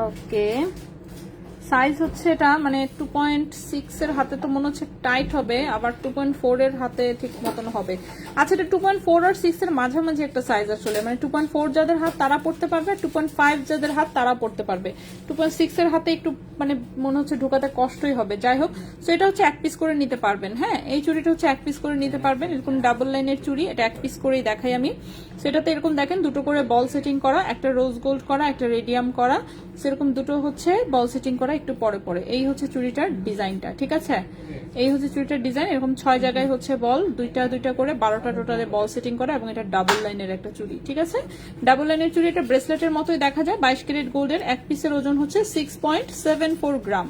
Speaker 3: ওকে, সাইজ হচ্ছে এটা মানে 2.6 এর হাতে তো মনে হচ্ছে টাইট হবে, আবার 2.4 এর হাতে ঠিক মতন হবে। আচ্ছা, এটা 2.4 আর 6 এর মাঝামাঝি একটা সাইজ আসলে, মানে 2.4 যাদের হাত তারা পড়তে পারবে, 2.5 যাদের হাত তারা পড়তে পারবে। 2.6 এর হাতে একটু মানে মনে হচ্ছে ঢোকাতে কষ্টই হবে, যাই হোক। সো এটা হচ্ছে এক পিস করে নিতে পারবেন, হ্যাঁ এই চুড়িটা হচ্ছে এক পিস করে নিতে পারবেন, এরকম ডাবল লাইনের চুড়ি, এটা এক পিস করেই দেখাই আমি। সেটাতে এরকম দেখেন দুটো করে বল সেটিং করা, একটা রোজ গোল্ড করা, একটা রেডিয়াম করা, সেরকম দুটো হচ্ছে বল সেটিং করা, একটু পরে পরে। এই হচ্ছে চুড়িটার ডিজাইনটা, ঠিক আছে? এই হচ্ছে চুড়িটার ডিজাইন। এরকম 6 জায়গায় হচ্ছে বল, দুইটা দুইটা করে 12টা টোটালে বল সেটিং করা, এবং এটা ডাবল লাইনের একটা চুড়ি, ঠিক আছে? ডাবল লাইনের চুড়ি, এটা ব্রেসলেটের মতোই দেখা যায়। 22 ক্যারেট গোল্ডের, এক পিসের ওজন হচ্ছে 6.74 গ্রাম।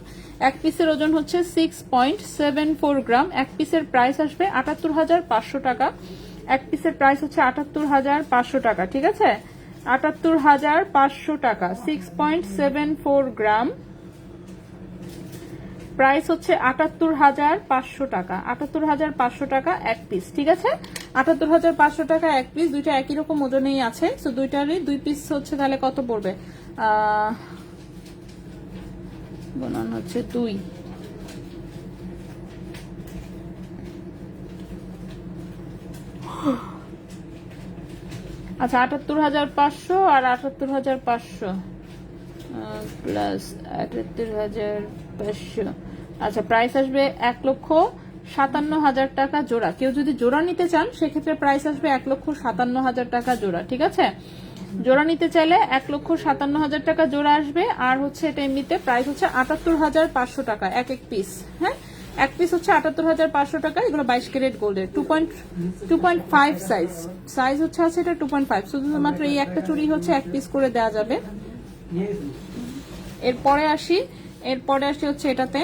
Speaker 3: এক পিসের ওজন হচ্ছে 6.74 গ্রাম। এক পিসের প্রাইস আসবে 78,500 টাকা। এক পিসের প্রাইস হচ্ছে 78,500 টাকা, ঠিক আছে? 78,500 টাকা। 6.74 গ্রাম, প্রাইস হচ্ছে 78,500 টাকা। 78,500 টাকা এক পিস, ঠিক আছে? 78,500 টাকা এক পিস। দুইটা একই রকম ওজনেই আছে, তো দুইটারই 2 পিস হচ্ছে, তাহলে কত পড়বে? বনান হচ্ছে 2। আচ্ছা, 78,500 আর 78,500 প্লাস 78,500। আচ্ছা, প্রাইস আসবে 1,57,000 টাকা জোড়া। কেউ যদি জোড়া নিতে চান সেক্ষেত্রে প্রাইস আসবে 1,57,000 টাকা জোড়া, ঠিক আছে? জোড়া নিতে চাইলে 1,57,000 টাকা জোড়া আসবে। আর হচ্ছে এটা এমনিতে প্রাইস হচ্ছে 78,500 টাকা এক এক পিস। হ্যাঁ, এক পিস হচ্ছে 78,500 টাকা। এগুলো 22 ক্যারেট গোল্ডের, 2.5 সাইজ। সাইজ হচ্ছে আছে এটা 2.5। শুধুমাত্র এই একটা চুড়ি হচ্ছে এক পিস করে দেওয়া যাবে। এরপরে আসি হচ্ছে এটাতে।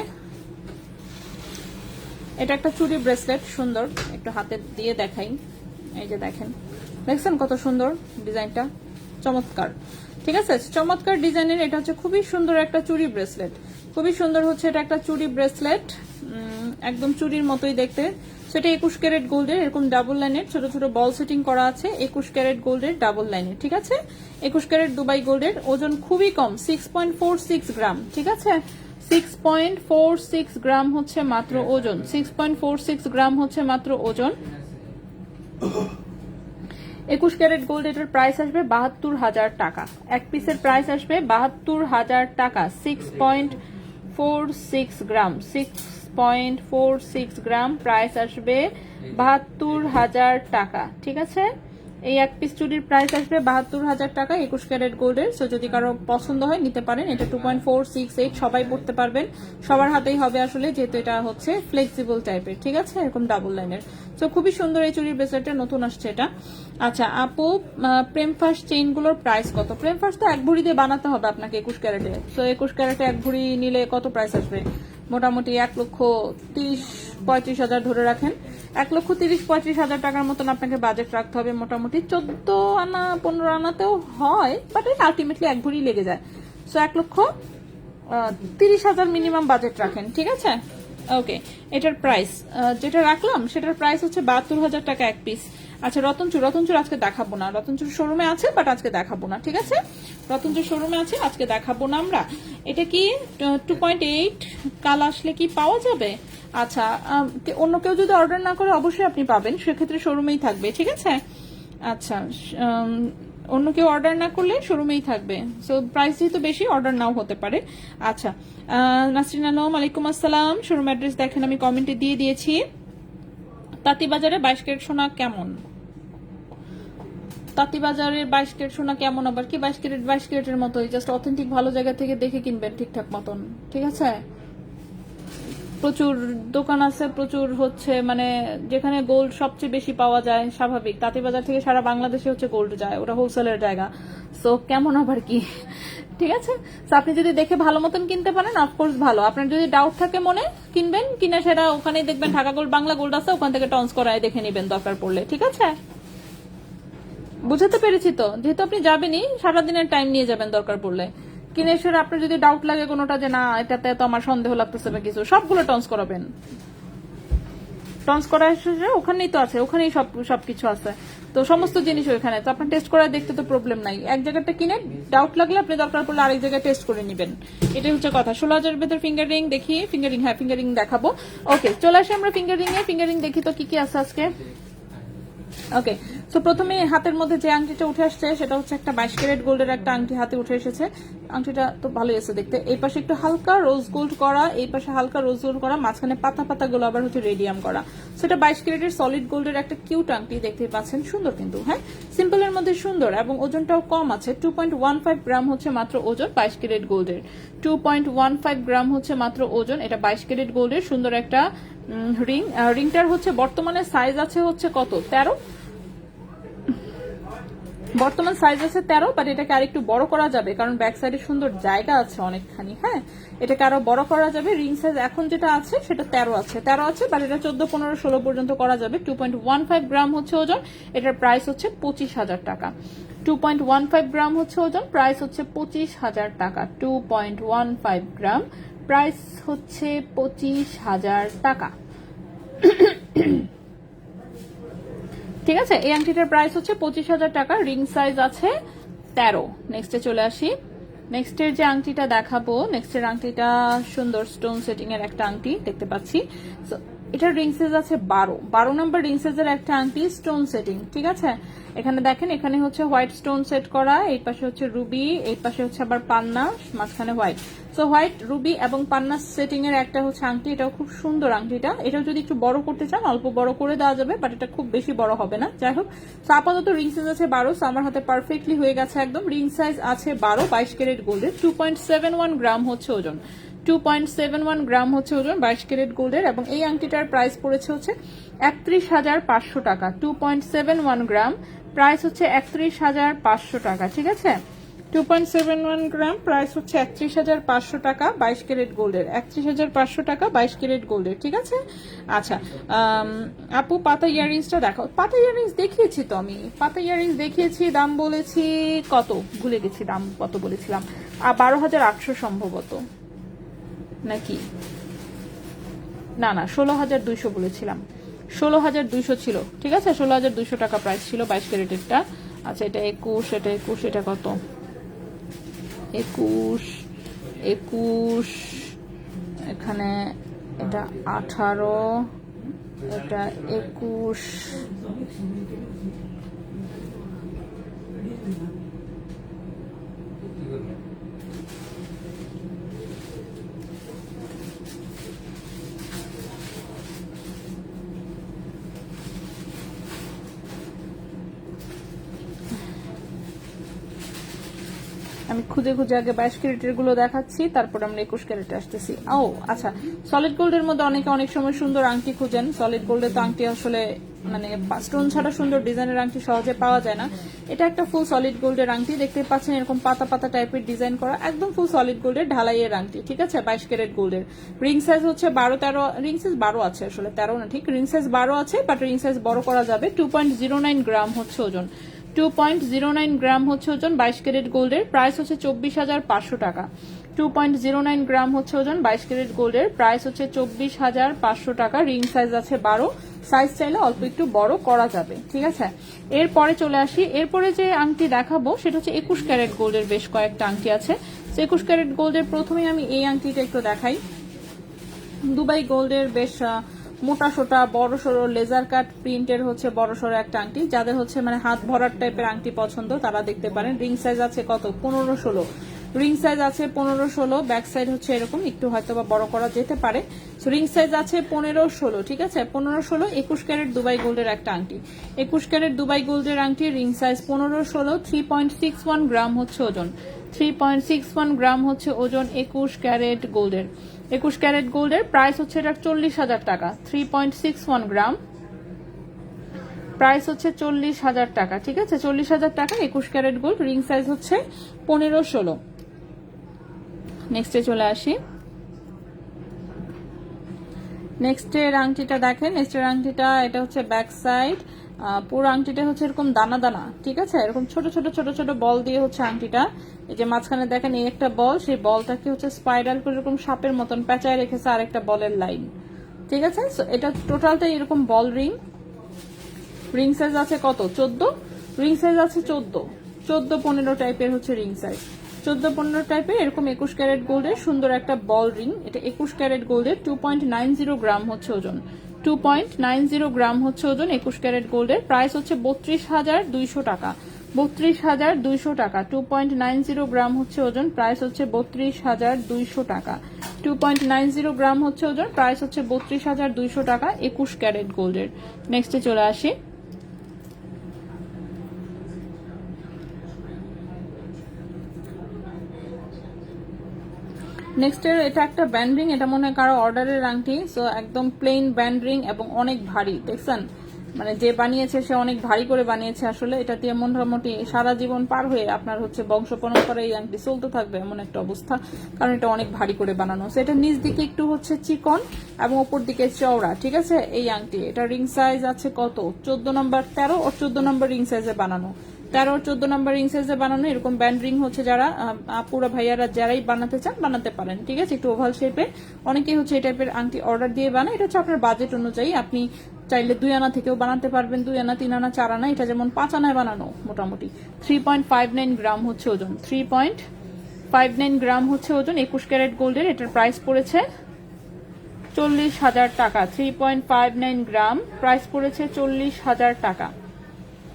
Speaker 3: এটা একটা চুড়ি ব্রেসলেট, সুন্দর, একটু হাতে দিয়ে দেখাই। এই যে দেখেন, দেখছেন কত সুন্দর ডিজাইনটা, চমৎকার, ঠিক আছে? চমৎকার ডিজাইনের এটা হচ্ছে খুবই সুন্দর একটা চুড়ি ব্রেসলেট, খুবই সুন্দর হচ্ছে এটা একটা চুড়ি ব্রেসলেট, একদম চুড়ির মতোই দেখতে। সেটা 21 ক্যারেট গোল্ডের, এরকম ডাবল লাইনের ছোট ছোট বল সেটিং করা আছে। 21 ক্যারেট গোল্ডের ডাবল লাইনের, ঠিক আছে? 21 ক্যারেট দুবাই গোল্ডের, ওজন খুবই কম, 6.46 গ্রাম, ঠিক আছে? 6.46 গ্রাম হচ্ছে মাত্র ওজন। 6.46 গ্রাম হচ্ছে মাত্র ওজন। 21 ক্যারেট গোল্ড, এটার প্রাইস আসবে 72,000 টাকা। এক পিসের প্রাইস আসবে 72,000 টাকা। 6.46 গ্রাম, 6.46 গ্রাম, প্রাইস আসবে 72,000 টাকা, ঠিক আছে? এই এক পিস চুড়ির প্রাইস আসবে 72,000 টাকা 21 ক্যারেট গোল্ডের। সো যদি কারো পছন্দ হয় নিতে পারেন। এটা 2.468 সবাই পড়তে পারবেন, সবার হাতেই হবে আসলে, যেহেতু এটা হচ্ছে ফ্লেক্সিবল টাইপের, ঠিক আছে? এরকম ডাবল লাইনের। সো খুবই সুন্দর এই চুড়ির ব্রেসলেটটা, নতুন আসছে এটা। আচ্ছা আপু, প্রেম ফাস্ট চেইন গুলোর প্রাইস কত? প্রেম ফাস্ট তো এক ভরি দিয়ে বানাতে হবে আপনাকে 21 ক্যারেটে। সো 21 ক্যারেটে এক ভরি নিলে কত প্রাইস আসবে? মোটামুটি 1,35,000 ধরে রাখেন। 1,30,000-35,000 টাকার মতন আপনাকে বাজেট রাখতে হবে। মোটামুটি 14 আনা 15 আনাতেও হয়, বাট আলটিমেটলি এক ভরি লেগে যায়। সো 1,30,000 মিনিমাম বাজেট রাখেন, ঠিক আছে? ওকে, এটার প্রাইস যেটা রাখলাম সেটার প্রাইস হচ্ছে 72,000 টাকা এক পিস। আচ্ছা, রতনচুর আজকে দেখাবো না। রতনচুর শোরুমে আছে, বাট আজকে দেখাবো না, ঠিক আছে? রতনচুর শোরুমে আছে, আজকে দেখাবো না আমরা। এটা কি 2.8 কাল আসলে কি পাওয়া যাবে? আচ্ছা, অন্য কেউ যদি অর্ডার না করে অবশ্যই আপনি পাবেন, সেক্ষেত্রে শোরুমেই থাকবে, ঠিক আছে? আচ্ছা, অন্য কেউ অর্ডার না করলে শোরুমেই থাকবে। সো প্রাইস যেহেতু বেশি, অর্ডার নাও হতে পারে। আচ্ছা, নাসরিন আলম, আলাইকুম আসসালাম। শোরুম অ্যাড্রেস দেখেন, আমি কমেন্টে দিয়ে দিয়েছি। তাঁতিবাজারে 22 ক্যারেট সোনা কেমন? তাঁতিবাজারের 22 ক্যারেট সোনা কেমন? আবার কি 22 ক্যারেটের মতোই, জাস্ট অথেন্টিক ভালো জায়গা থেকে দেখে কিনবেন ঠিকঠাক মতন, ঠিক আছে? প্রচুর দোকান আছে, প্রচুর হচ্ছে মানে যেখানে গোল্ড সবচেয়ে বেশি পাওয়া যায়, স্বাভাবিক। তাঁতিবাজার থেকে সারা বাংলাদেশে হচ্ছে গোল্ড যায়, ওটা হোলসেলের জায়গা। সো কেমন আবার কি, ঠিক আছে? তো আপনি যদি দেখে ভালো মতন কিনতে পারেন, অফকোর্স ভালো। আপনার যদি ডাউট থাকে মনে, কিনবেন কিনা সেটা ওখানেই দেখবেন, ঢাকা গোল্ড, বাংলা গোল্ড আছে, ওখান থেকে টন্স করায় দেখে নেবেন দরকার পড়লে, ঠিক আছে? বুঝাতে পেরেছি তো? যেহেতু আপনি যাবেনই, সারাদিনের টাইম নিয়ে যাবেন দরকার পড়লে। কিনে এসে আপনার যদি ডাউট লাগে কোনোটা, যে না এটাতে তো আমার সন্দেহ লাগতেছে বা কিছু, সবগুলো টন্স করাবেন। টন্স করা এসে ওখানেই তো আছে, ওখানেই সবকিছু আছে, তো সমস্ত জিনিস ওইখানে। তো আপনার টেস্ট করায় দেখতে তো প্রবলেম নাই। এক জায়গাটা কিনে ডাউট লাগলে আপনি দরকার পড়লে আরেক জায়গায় টেস্ট করে নেবেন, এটাই হচ্ছে কথা। 16,000 ভেতর ফিঙ্গার রিং দেখি। ফিঙ্গার রিং, হ্যাঁ ফিঙ্গার রিং দেখাবো। ওকে, চলে আসি আমরা ফিঙ্গার রিং এ। ফিঙ্গার রিং দেখি তো কি কি আছে আজকে। ওকে, তো প্রথমে হাতের মধ্যে যে আংটিটা উঠে আসছে সেটা হচ্ছে একটা 22 ক্যারেট গোল্ডের একটা আংটি হাতে উঠে এসেছে। আংটিটা তো ভালোই আছে দেখতে। এই পাশে একটু হালকা রোজ গোল্ড করা, এই পাশে হালকা রোজ গোল্ড করা, মাঝখানে পাতা পাতা গুলো আবার হচ্ছে রেডিয়াম করা। সেটা 22 ক্যারেটের সলিড গোল্ডের একটা কিউট আংটি, দেখতে পাচ্ছেন, সুন্দর কিন্তু, হ্যাঁ সিম্পলের মধ্যে সুন্দর, এবং ওজনটাও কম আছে। 2.15 গ্রাম হচ্ছে মাত্র ওজন 22 ক্যারেট গোল্ডের। 2.15 গ্রাম হচ্ছে মাত্র ওজন, এটা 22 ক্যারেট গোল্ডের সুন্দর একটা রিং। রিংটার হচ্ছে বর্তমানে সাইজ আছে হচ্ছে কত, 13, বর্তমান সাইজ আছে 13, বাট এটাকে আরেকটু বড় করা যাবে কারণ ব্যাক সাইডে সুন্দর জায়গা আছে অনেকখানি, হ্যাঁ এটাকে আরো বড় করা যাবে। রিং সাইজ এখন যেটা আছে সেটা 13 আছে, বাট এটা 14, 15, 16 পর্যন্ত করা যাবে। 2.15 গ্রাম হচ্ছে ওজন, এটার প্রাইস হচ্ছে 25,000 টাকা। 2.15 গ্রাম হচ্ছে ওজন, প্রাইস হচ্ছে 25,000 টাকা। 2.15 গ্রাম, প্রাইস হচ্ছে 25,000 টাকা। ঠিক আছে, এই আংটিটার প্রাইস হচ্ছে 25,000 টাকা, রিং সাইজ আছে 13। নেক্সটে চলে আসি। নেক্সটের যে আংটিটা দেখাবো, নেক্সটের আংটিটা সুন্দর স্টোন সেটিং এর একটা আংটি দেখতে পাচ্ছি। এটার রিং সাইজ আছে 12 নম্বর রিং সাইজের একটা আংটি, স্টোন সেটিং। ঠিক আছে, এখানে দেখেন, এখানে হচ্ছে হোয়াইট স্টোন সেট করা, এই পাশে হচ্ছে রুবি, এই পাশে হচ্ছে আবার পান্না, মাঝখানে হোয়াইট। সো হোয়াইট, রুবি এবং পান্না সেটিং এর একটা হচ্ছে আংটি, এটাও খুব সুন্দর আংটিটা। এটাও যদি একটু বড় করতে চান অল্প বড় করে দেওয়া যাবে, বাট এটা খুব বেশি বড় হবে না। যাই হোক, তো আপাতত রিং সাইজ আছে 12, সো আমার হাতে পারফেক্টলি হয়ে গেছে একদম। রিং সাইজ আছে 12, 22 ক্যারেট গোল্ডের। 2.71 গ্রাম হচ্ছে ওজন, 2.71 গ্রাম হচ্ছে ওজন, 22 ক্যারেট গোল্ডের। এবং এই আংটিটার প্রাইস পড়েছে হচ্ছে 31,500 টাকা। 2.71 গ্রাম, প্রাইস হচ্ছে 31,500 টাকা। ঠিক আছে, 2.71 গ্রাম, প্রাইস হচ্ছে 31,500 টাকা, 22 ক্যারেট গোল্ডের। 31,500 টাকা, 22 ক্যারেট গোল্ডের। ঠিক আছে, আচ্ছা আপু পাতা ইয়াররিংসটা দেখাও। পাতা ইয়াররিংস দেখিয়েছি তো আমি, পাতা ইয়াররিংস দেখিয়েছি, দাম বলেছি কত ভুলে গেছি, দাম কত বলেছিলাম, 12,800 সম্ভবত, নাকি না 16,200 বলেছিলাম, 16,200 ছিল। ঠিক আছে, 16,200 টাকা প্রাইস ছিল 22 ক্যারেটেরটা। আচ্ছা, এটা 21, এটা 21, এটা কত, 21, এখানে এটা 18, এটা 21, আমি খুঁজে খুঁজে আগে 22 ক্যারেটের গুলো দেখাচ্ছি, তারপর আমরা 21 ক্যারেটে আসতেছি। ও আচ্ছা, সলিড গোল্ডের মধ্যে অনেকে অনেক সময় সুন্দর আংটি খুঁজেন। সলিড গোল্ডে তো আংটি আসলে মানে স্টোন ছাড়া সুন্দর ডিজাইনের আংটি সহজে পাওয়া যায় না। এটা একটা ফুল সলিড গোল্ডের আংটি, দেখতে পাচ্ছেন এরকম পাতা পাতা টাইপের ডিজাইন করা, একদম ফুল সলিড গোল্ডের ঢালাইয়ের আংটি। ঠিক আছে, 22 ক্যারেট গোল্ডের। রিং সাইজ হচ্ছে 12, 13, রিং সাইজ 12 আছে, আসলে 13 না, ঠিক রিং সাইজ 12 আছে, বাট রিং সাইজ বড় করা যাবে। 2.09 গ্রাম হচ্ছে ওজন, 2.09 গ্রাম হচ্ছে ওজন, 22 ক্যারেট গোল্ডের। প্রাইস হচ্ছে 24,500 টাকা। 2.09 গ্রাম হচ্ছে ওজন, 22 ক্যারেট গোল্ডের। প্রাইস হচ্ছে 24,500 টাকা। রিং সাইজ আছে 12, সাইজ চাইলে অল্প একটু বড় করা যাবে। ঠিক আছে, এরপরে চলে আসি। এরপরে যে আংটি দেখাবো সেটা হচ্ছে 21 ক্যারেট গোল্ডের। বেশ কয়েকটা আংটি আছে। 21 ক্যারেট গোল্ডের প্রথমে আমি এই আংটিটা একটু দেখাই। দুবাই গোল্ডের বেশ মোটা সোটা বড় সড়ো লেজার কাট প্রিন্টের হচ্ছে বড় সড়ো একটা আংটি। যাদের হচ্ছে মানে হাত ভরার টাইপের আংটি পছন্দ তারা দেখতে পারেন। রিং সাইজ আছে কত, 15-16, রিং সাইজ আছে 15-16। ব্যাক সাইড হচ্ছে এরকম, একটু হয়তো বা বড় করা যেতে পারে। রিং সাইজ আছে 15-16। ঠিক আছে, 15-16, 21 ক্যারেট দুবাই গোল্ডের একটা আংটি। 21 ক্যারেট দুবাই গোল্ডের আংটি, রিং সাইজ 15-16, 3.61 গ্রাম হচ্ছে ওজন, 3.61 গ্রাম হচ্ছে ওজন 21 ক্যারেট গোল্ডের। 21 ক্যারেট গোল্ডের প্রাইস হচ্ছে এটা 40,000 টাকা। 3.61 গ্রাম, প্রাইস হচ্ছে 40,000 টাকা। ঠিক আছে, 40,000 টাকা 21 ক্যারেট গোল্ড। রিং সাইজ হচ্ছে 15-16। নেক্সটে চলে আসি। নেক্সটের আংটিটা দেখেন। নেক্সটের আংটিটা এটা হচ্ছে ব্যাক সাইড, পুরো আংটিটা হচ্ছে এরকম দানা দানা। ঠিক আছে, এরকম ছোট ছোট ছোট ছোট বল দিয়ে হচ্ছে আংটিটা। এই যে মাঝখানে দেখেন এই একটা বল, সেই বলটাকে হচ্ছে স্পাইরাল করে এরকম সাপের মতন পেঁচায় রেখেছে আরেকটা বলের লাইন। ঠিক আছে, এটা টোটালটা এরকম বল রিং। রিং সাইজ আছে কত, 14, রিং সাইজ আছে 14-15 টাইপের হচ্ছে রিং সাইজ, 14-15 টাইপের এরকম 21 ক্যারেট গোল্ডের সুন্দর একটা বল রিং। এটা 21 ক্যারেট গোল্ডের, 2.90 গ্রাম হচ্ছে ওজন, 2.90 গ্রাম হচ্ছে ওজন, 21 ক্যারেট গোল্ডের। প্রাইস হচ্ছে 32,200 টাকা, 32,200 টাকা। 2.90 গ্রাম হচ্ছে ওজন, প্রাইস হচ্ছে 32,200 টাকা। 2.90 গ্রাম হচ্ছে ওজন, প্রাইস হচ্ছে 32,200 টাকা, 21 ক্যারেট গোল্ডের। নেক্সটে চলে আসি। নেক্সট এটা একটা ব্যান্ড রিং, এটা মনে হয় কারো অর্ডারের আংটি। সো একদম প্লেন ব্যান্ড রিং এবং অনেক ভারী, দেখছেন? মানে যে বানিয়েছে সে অনেক ভারী করে বানিয়েছে আসলে। এটা দিয়ে মোটামুটি সারা জীবন পার হয়ে আপনার হচ্ছে বংশ পরম্পরায় এই আংটি চলতে থাকবে এমন একটা অবস্থা, কারণ এটা অনেক ভারী করে বানানো। সো এটা নিচ দিকে একটু হচ্ছে চিকন এবং উপর দিকে চওড়া, ঠিক আছে? এই আংটি এটা রিং সাইজ আছে কত? 14 নম্বর, 13 ও 14 নম্বর রিং সাইজে বানানো। 13 ও 14 নম্বর রিং সাইজে বানানো এরকম ব্যান্ড রিং হচ্ছে যারা আপুরা ভাইয়ারা যারাই বানাতে চান বানাতে পারেন, ঠিক আছে? একটু ওভাল শেপে অনেকেই হচ্ছে এই টাইপের আংটি অর্ডার দিয়ে বানায়। এটা হচ্ছে আপনার বাজেট অনুযায়ী, আপনি চাইলে 2 আনা থেকেও বানাতে পারবেন, 2 আনা, 3 আনা, 4 আনা। এটা যেমন 5 আনায় বানানো মোটামুটি। 3.59 গ্রাম হচ্ছে ওজন, 3.59 গ্রাম হচ্ছে ওজন, 21 ক্যারেট গোল্ডের। এটার প্রাইস পড়েছে 40,000 টাকা। 3.59 গ্রাম, প্রাইস পড়েছে 40,000 টাকা।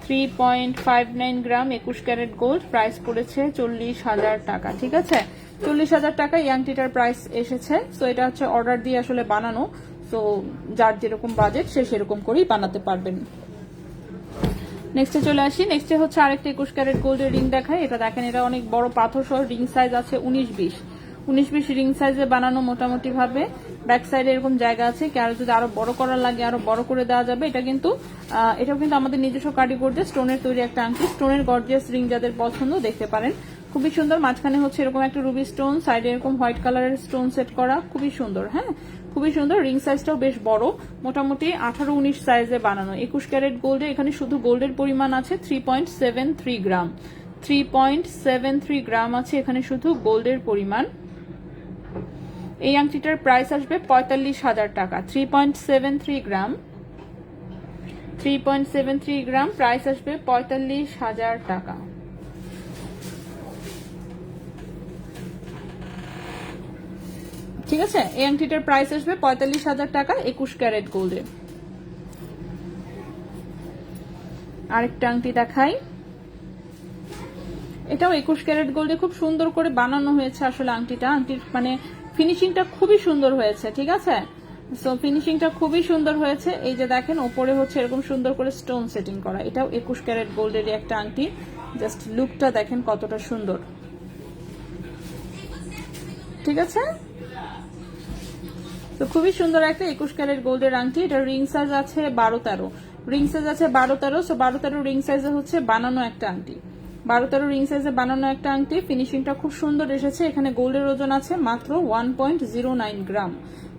Speaker 3: 3.59 গ্রাম 21 ক্যারেট গোল্ড, প্রাইস পড়েছে 40,000 টাকা, ঠিক আছে? 40,000 টাকা এই আংটিটার প্রাইস এসেছে। সো এটা হচ্ছে অর্ডার দিয়ে আসলে বানানো। সো যার যেরকম বাজেট সে সেরকম করেই বানাতে পারবেন। নেক্সটে চলে আসি। নেক্সটে হচ্ছে আরেকটা 21 ক্যারেট গোল্ডের রিং দেখায়। এটা দেখেন, এটা অনেক বড় পাথর সহ, রিং সাইজ আছে 19-20 রিং সাইজে বানানো মোটামুটি ভাবে। ব্যাক সাইডে এরকম জায়গা আছে, কারো যদি আরো বড় করা লাগে আরো বড় করে দেওয়া যাবে। এটাও কিন্তু আমাদের নিজস্ব কারিগরদের স্টোনের তৈরি একটা আংটি। স্টোনের গর্জিয়াস রিং যাদের পছন্দ দেখতে পারেন, খুবই সুন্দর। মাঝখানে হচ্ছে এরকম একটা রুবি স্টোন, সাইডে এরকম হোয়াইট কালারের স্টোন সেট করা, খুবই সুন্দর। হ্যাঁ, খুবই সুন্দর। রিং সাইজটাও বেশ বড়, মোটামুটি 18-19 সাইজে বানানো। 21 ক্যারেট গোল্ডে এখানে শুধু গোল্ডের পরিমাণ আছে 3.73 গ্রাম। 3.73 গ্রাম আছে এখানে শুধু গোল্ডের পরিমাণ। এই আংটিটার প্রাইস আসবে 45,000 টাকা। 3.73 গ্রাম, 3.73 গ্রাম, প্রাইস আসবে 45,000 টাকা। ঠিক আছে, এই আংটিটার প্রাইস আসবে 45,000 টাকা 21 ক্যারেট গোল্ডে। আরেকটা আংটি দেখাই। এটাও 21 ক্যারেট গোল্ডে খুব সুন্দর করে বানানো হয়েছে আসলে আংটিটা। আংটির মানে ফিনিশিংটা খুবই সুন্দর হয়েছে, ঠিক আছে? সো ফিনিশিংটা খুবই সুন্দর হয়েছে। এই যে দেখেন ওপরে হচ্ছে এরকম সুন্দর করে স্টোন সেটিং করা। এটাও 21 ক্যারেট গোল্ডেরই একটা আংটি। জাস্ট লুকটা দেখেন কতটা সুন্দর, ঠিক আছে? তো খুবই সুন্দর একটা 21 ক্যারেট গোল্ডের আংটি। এটা রিং সাইজ আছে 12-13, রিং সাইজ আছে 12-13। সো 12-13 রিং সাইজে হচ্ছে বানানো একটা আংটি, 12-13 রিং সাইজে বানানো একটা আংটি। ফিনিশিংটা খুব সুন্দর এসেছে। এখানে গোল্ডের ওজন আছে মাত্র 1.09 গ্রাম।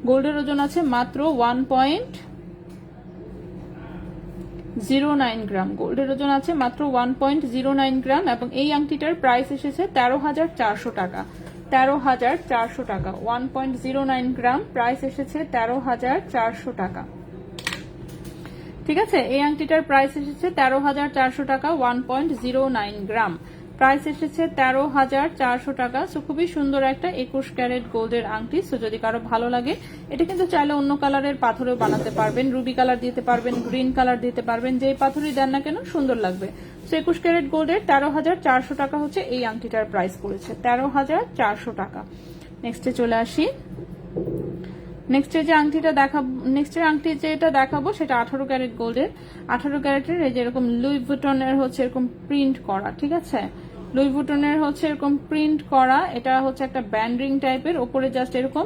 Speaker 3: গোল্ডের ওজন আছে মাত্র 1.09 গ্রাম। গোল্ডের ওজন আছে মাত্র 1.09 গ্রাম এবং এই আংটিটার প্রাইস এসেছে 13,400 টাকা। 13,400 টাকা। 1.09 গ্রাম, প্রাইস এসেছে 13,400 টাকা। ঠিক আছে, এই আংটিটার প্রাইস এসেছে 13,400 টাকা। 1.09 গ্রাম, প্রাইস এসেছে 13,400 টাকা। সো খুবই সুন্দর একটা 21 ক্যারেট গোল্ডের আংটি। সো যদি কারো ভালো লাগে, এটা কিন্তু চাইলে অন্য কালারের পাথরেও বানাতে পারবেন, রুবি কালার দিতে পারবেন, গ্রিন কালার দিতে পারবেন, যেই পাথরই দেন না কেন সুন্দর লাগবে। সো 21 ক্যারেট গোল্ডের 13,400 টাকা হচ্ছে এই আংটিটার প্রাইস পড়েছে, 13,400 টাকা। নেক্সটে চলে আসি। নেক্সটের আংটি যেটা দেখাবো সেটা 18 ক্যারেট গোল্ডের। 18 ক্যারেটের এই যে এরকম লুই ভুটনের হচ্ছে এরকম প্রিন্ট করা, ঠিক আছে? লুই ভুটনের হচ্ছে এরকম প্রিন্ট করা। এটা হচ্ছে একটা ব্যান্ডিং টাইপের, ওপরে জাস্ট এরকম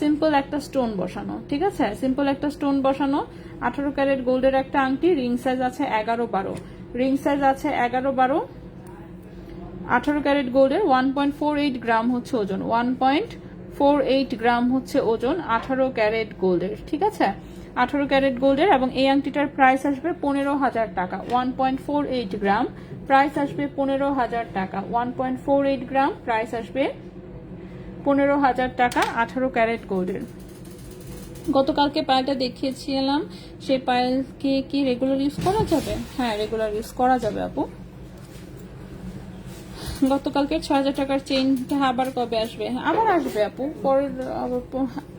Speaker 3: সিম্পল একটা স্টোন বসানো, ঠিক আছে? সিম্পল একটা স্টোন বসানো। 18 ক্যারেট গোল্ডের একটা আংটি। রিং সাইজ আছে 11-12, রিং সাইজ আছে 11-12। 18 ক্যারেট গোল্ডের 1.48 গ্রাম হচ্ছে ওজন, 1.48 গ্রাম হচ্ছে ওজন 18 ক্যারেট গোল্ডের, ঠিক আছে? 18 ক্যারেট গোল্ডের এবং এই আংটিটার প্রাইস আসবে 15,000 টাকা। 1.48 গ্রাম, প্রাইস আসবে 15,000 টাকা। 1.48 গ্রাম, প্রাইস আসবে 15,000 টাকা 18 ক্যারেট গোল্ডের। গতকালকে পায়েলটা দেখিয়েছিলাম, সেই পায়েলকে কি রেগুলার ইউজ করা যাবে? হ্যাঁ, রেগুলার ইউজ করা যাবে আপু। গতকালকে 6,000 টাকার চেইনটা আবার কবে আসবে? আবার আসবে আপু, পরের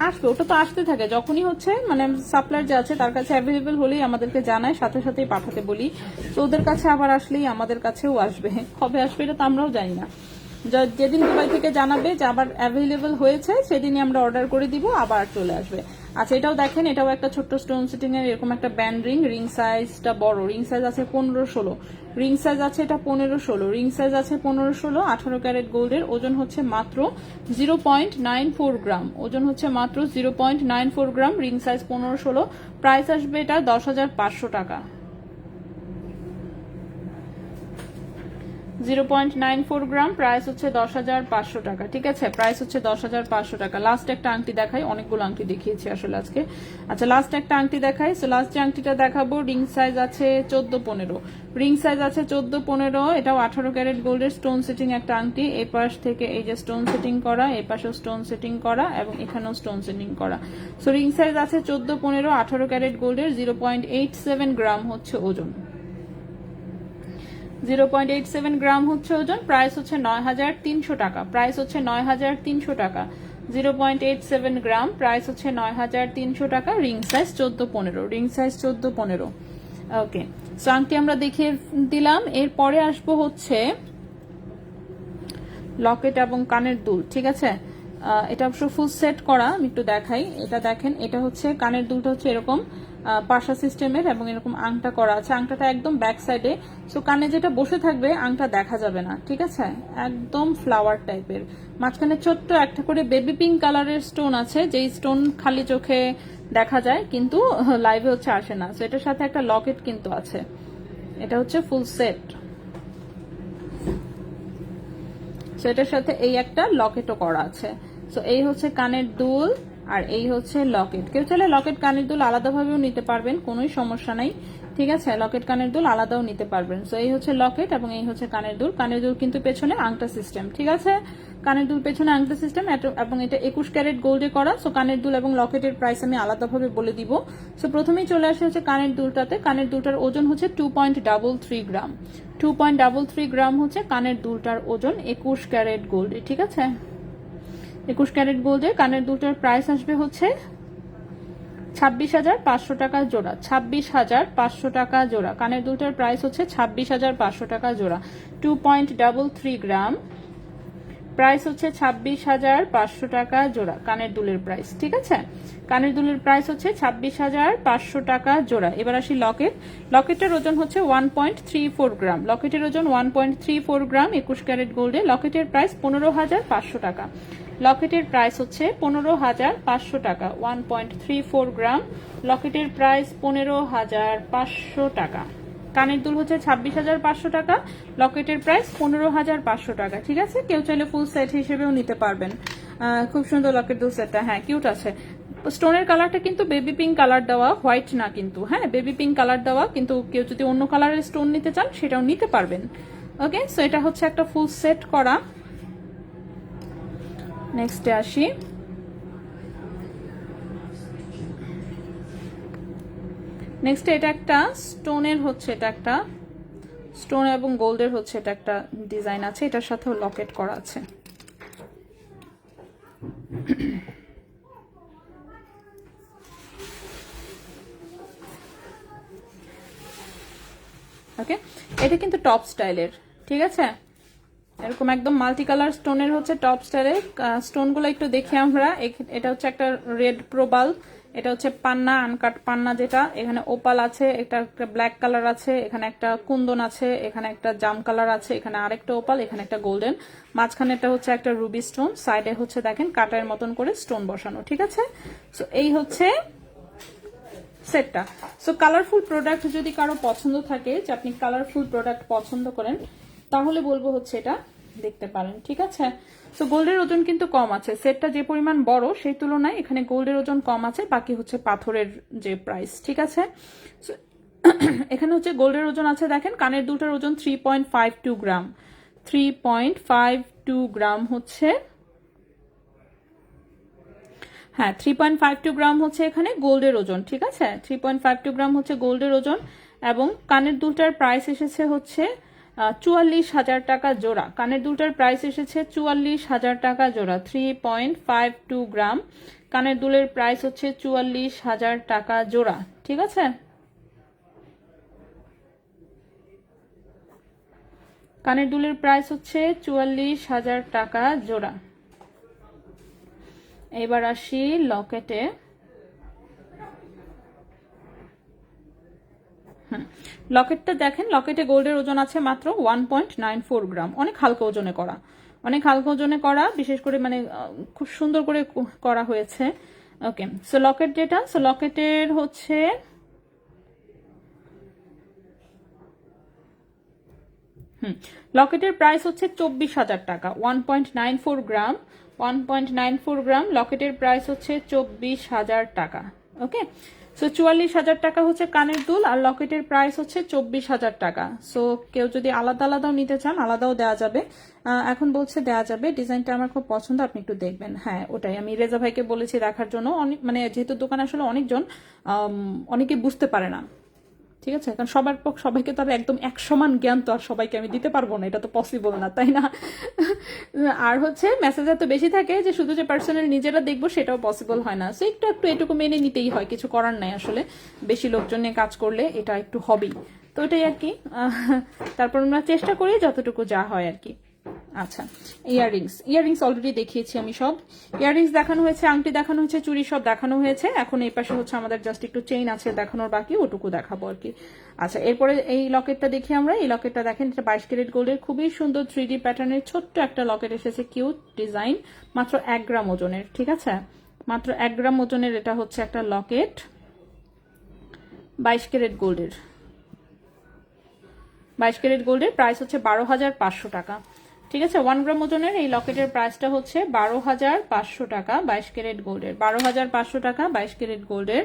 Speaker 3: আসবে। ওটা তো আসতে থাকে যখনই হচ্ছে মানে সাপ্লায়ার যে আছে তার কাছে অ্যাভেলেবেল হলেই আমাদেরকে জানায়, সাথে সাথেই পাঠাতে বলি। তো ওদের কাছে আবার আসলেই আমাদের কাছেও আসবে। কবে আসবে এটা তো আমরাও জানি না। যেদিন দুবাই থেকে জানাবে যে আবার অ্যাভেলেবেল হয়েছে সেদিনই আমরা অর্ডার করে দিব, আবার চলে আসবে। আচ্ছা, এটাও দেখেন, এটাও একটা ছোট্ট স্টোন সিটিং এর এরকম একটা ব্যান্ড রিং। রিং সাইজটা বড়, রিং সাইজ আছে 15-16, রিং সাইজ আছে এটা 15-16, রিং সাইজ আছে 15-16, 18 ক্যারেট গোল্ডের। ওজন হচ্ছে মাত্র 0.94 গ্রাম, ওজন হচ্ছে মাত্র 0.94 গ্রাম, রিং সাইজ 15-16। প্রাইস আসবে এটা 10,500 টাকা। 0.94 গ্রাম, প্রাইস হচ্ছে 10,500 টাকা। ঠিক আছে, প্রাইস হচ্ছে 10,500 টাকা। লাস্ট একটা আংটি দেখাই, অনেকগুলো আংটি দেখিয়েছি আসলে আজকে। আচ্ছা, লাস্ট একটা আংটি দেখাই। সো লাস্ট যে আংটিটা দেখাবো, রিং সাইজ আছে 14-15, রিং সাইজ আছে 14-15। এটাও 18 ক্যারেট গোল্ডের স্টোন সেটিং একটা আংটি। এই পাশ থেকে এই যে স্টোন সেটিং করা, এই পাশেও স্টোন সেটিং করা এবং এখানেও স্টোন সেটিং করা। সো রিং সাইজ আছে 14-15, 18 ক্যারেট গোল্ডের, 0.87 গ্রাম হচ্ছে ওজন। 0.87 গ্রাম হচ্ছে ওজন। প্রাইস হচ্ছে 9,300 টাকা। প্রাইস হচ্ছে 9,300 টাকা। 0.87 গ্রাম, প্রাইস হচ্ছে 9,300 টাকা। Ring size 14-15, ring size 14-15। ওকে, সো আংটি আমরা দেখিয়ে দিলাম। এরপরে আসবো হচ্ছে লকেট এবং কানের দুল। ঠিক আছে, এটা অবশ্য ফুল সেট করা, আমি একটু দেখাই। এটা দেখেন, এটা হচ্ছে কানের দুলটা হচ্ছে এরকম পাশা সিস্টেমের এবং এরকম আংটা করা আছে। আংটাটা একদম ব্যাক সাইডে, সো কানে যেটা বসে থাকবে আংটা দেখা যাবে না। ঠিক আছে, একদম ফ্লাওয়ার টাইপের। মাঝখানে ছোট্ট একটা করে বেবি পিঙ্ক কালারের স্টোন আছে, যেই স্টোন খালি চোখে দেখা যায় কিন্তু লাইভে হচ্ছে আসে না। সো এটার সাথে একটা লকেট কিন্তু আছে। এটা হচ্ছে ফুল সেট। সো এটার সাথে এই একটা লকেটও করা আছে। সো এই হচ্ছে কানের দুল আর এই হচ্ছে লকেট। কেউ চাইলে লকেট কানের দুল আলাদাভাবেও নিতে পারবেন, কোনোই সমস্যা নাই। ঠিক আছে, লকেট কানের দুল আলাদাও নিতে পারবেন। সো এই হচ্ছে লকেট এবং এই হচ্ছে কানের দুল। কানের দুল কিন্তু পেছনে আংটা সিস্টেম। ঠিক আছে, কানের দুল পেছনে আংটা সিস্টেম এবং এটা 21 ক্যারেট গোল্ডে করা। সো কানের দুল এবং লকেটের প্রাইস আমি আলাদাভাবে বলে দিব। সো প্রথমেই চলে আসে হচ্ছে কানের দুলটাতে। কানের দুলটার ওজন হচ্ছে 2.33 গ্রাম। 2.33 গ্রাম হচ্ছে কানের দুলটার ওজন 21 ক্যারেট গোল্ডে। ঠিক আছে, 21 ক্যারেট গোল্ডে কানের দুলটার প্রাইস আসবে হচ্ছে 26,500 টাকা জোড়া। 26,500 টাকা জোড়া। কানের দুলটার প্রাইস হচ্ছে 26,500 টাকা জোড়া। 2.33 গ্রাম, প্রাইস হচ্ছে 26,500 টাকা জোড়া কানের দুলের প্রাইস। ঠিক আছে, কানের দুলের প্রাইস হচ্ছে 26,500 টাকা জোড়া। এবার আসি লকেট। লকেটের ওজন হচ্ছে 1.34 গ্রাম। লকেটের ওজন 1.34 গ্রাম, 21 ক্যারেট গোল্ডে। লকেটের প্রাইস 15,500 টাকা। লকেটের প্রাইস হচ্ছে 15,500 টাকা। 1.34 গ্রাম, লকেটের প্রাইস 15,500 টাকা। কানের দুল হচ্ছে 26,500 টাকা, লকেটের প্রাইস 15,500 টাকা। ঠিক আছে, কেউ চাইলে ফুল সেট হিসেবেও নিতে পারবেন। খুব সুন্দর লকেট দুল সেটটা, হ্যাঁ কিউট আছে। স্টোনের কালারটা কিন্তু বেবি পিঙ্ক কালার দেওয়া, হোয়াইট না কিন্তু। হ্যাঁ, বেবি পিঙ্ক কালার দেওয়া, কিন্তু কেউ যদি অন্য কালারের স্টোন নিতে চান সেটাও নিতে পারবেন। ওকে, সো এটা হচ্ছে একটা ফুল সেট করা। নেক্সটে আসি। নেক্সট এটা একটা স্টোনের হচ্ছে, এটা একটা স্টোন এবং গোল্ডের হচ্ছে এটা একটা ডিজাইন আছে। এটার সাথেও লকেট করা আছে। ওকে, এটা কিন্তু টপ স্টাইলের। ঠিক আছে, এরকম একদম মাল্টি কালার স্টোনের হচ্ছে টপ স্টাইলের। স্টোনগুলো একটু দেখি আমরা। এটা হচ্ছে একটা রেড প্রোবাল, এটা হচ্ছে পান্না, আনকাট পান্না যেটা। এখানে ওপাল আছে, এটা একটা ব্ল্যাক কালার আছে, এখানে একটা কুন্দন আছে, এখানে একটা জাম কালার আছে, এখানে আরেকটা ওপাল, এখানে একটা গোল্ডেন। মাঝখানে এটা হচ্ছে একটা রুবি স্টোন, সাইডে হচ্ছে দেখেন কাটার মতন করে স্টোন বসানো। ঠিক আছে, সো এই হচ্ছে সেটটা। সো কালারফুল প্রোডাক্ট যদি কারো পছন্দ থাকে, যে আপনি কালারফুল প্রোডাক্ট পছন্দ করেন, তাহলে বলবো হচ্ছে এটা দেখতে পারেন। ঠিক আছে, সো গোল্ডের ওজন কিন্তু কম আছে। সেটটা যে পরিমাণ বড় সেই তুলনায় এখানে গোল্ডের ওজন কম আছে, বাকি হচ্ছে পাথরের যে প্রাইস। ঠিক আছে, এখানে হচ্ছে গোল্ডের ওজন আছে দেখেন। কানের দুলটার ওজন 3.52 গ্রাম। 3.52 গ্রাম হচ্ছে, হ্যাঁ 3.52 গ্রাম হচ্ছে এখানে গোল্ডের ওজন। ঠিক আছে, 3.52 গ্রাম হচ্ছে গোল্ডের ওজন। এবং কানের দুলটার প্রাইস এসেছে হচ্ছে 44,000 টাকা জোড়া। কানের দুলটার প্রাইস এসেছে 44,000 টাকা জোড়া, 3.52 গ্রাম। কানের দুলের প্রাইস হচ্ছে 44,000 টাকা জোড়া, ঠিক আছে। কানের দুলের প্রাইস হচ্ছে 44,000 টাকা জোড়া। এবার আসি লকেটে। লকেটটা দেখেন, লকেটে গোল্ডের ওজন আছে মাত্র 1.94 গ্রাম, অনেক হালকা ওজনে করা, অনেক হালকা ওজনে করা, বিশেষ করে মানে খুব সুন্দর করে করা হয়েছে। ওকে, সো লকেট যেটা, সো লকেটের হচ্ছে লকেটের প্রাইস হচ্ছে 24,000 টাকা, 1.94 গ্রাম, 1.94 গ্রাম। লকেটের প্রাইস হচ্ছে 24,000 টাকা। ওকে, সো 44,000 টাকা হচ্ছে কানের দুল, আর লকেটের প্রাইস হচ্ছে 24,000 টাকা। সো কেউ যদি আলাদা আলাদাও নিতে চান আলাদাও দেওয়া যাবে। এখন বলছে দেওয়া যাবে, ডিজাইনটা আমার খুব পছন্দ, আপনি একটু দেখবেন। হ্যাঁ, ওটাই আমি রেজা ভাইকে বলেছি দেখার জন্য। অনেক মানে যেহেতু দোকানে আসলে অনেকজন, অনেকে বুঝতে পারে না, ঠিক আছে, কারণ সবাইকে তো আর একদম এক সমান জ্ঞান তো আর সবাইকে আমি দিতে পারবো না, এটা তো পসিবল না, তাই না? আর হচ্ছে মেসেজ এত বেশি থাকে যে শুধু যে পার্সোনাল নিজেরা দেখবো সেটাও পসিবল হয় না। সো একটু এটুকু মেনে নিতেই হয়, কিছু করার নাই আসলে। বেশি লোকজন নিয়ে কাজ করলে এটা একটু হবেই, তো এটাই আর কি। তারপর আমরা চেষ্টা করি যতটুকু যা হয় আর কি। আচ্ছা, ইয়াররিংস অলরেডি দেখিয়েছি আমি সব। ইয়াররিংস দেখানো হয়েছে, আংটি দেখানো হয়েছে, চুড়ি সব দেখানো হয়েছে। এখন এই পাশে হচ্ছে আমাদের জাস্ট একটু চেইন আছে দেখানোর বাকি, ওটুকু দেখাবো আর কি। আচ্ছা, এরপরে এই লকেটটা দেখি আমরা। এই লকেটটা দেখেন, এটা 22 ক্যারেট গোল্ডের, খুবই সুন্দর 3D প্যাটার্নের ছোট্ট একটা লকেট এসেছে, কিউট ডিজাইন, মাত্র 1 গ্রাম ওজনের, ঠিক আছে, মাত্র 1 গ্রাম ওজনের। এটা হচ্ছে একটা লকেট 22 ক্যারেট গোল্ডের, 22 ক্যারেট গোল্ডের প্রাইস হচ্ছে 12,500 টাকা, ঠিক আছে। 1 গ্রাম ওজনের এই লকেটের প্রাইসটা হচ্ছে 12,500 টাকা, 22 ক্যারেট গোল্ডের, 12,500 টাকা 22 ক্যারেট গোল্ডের।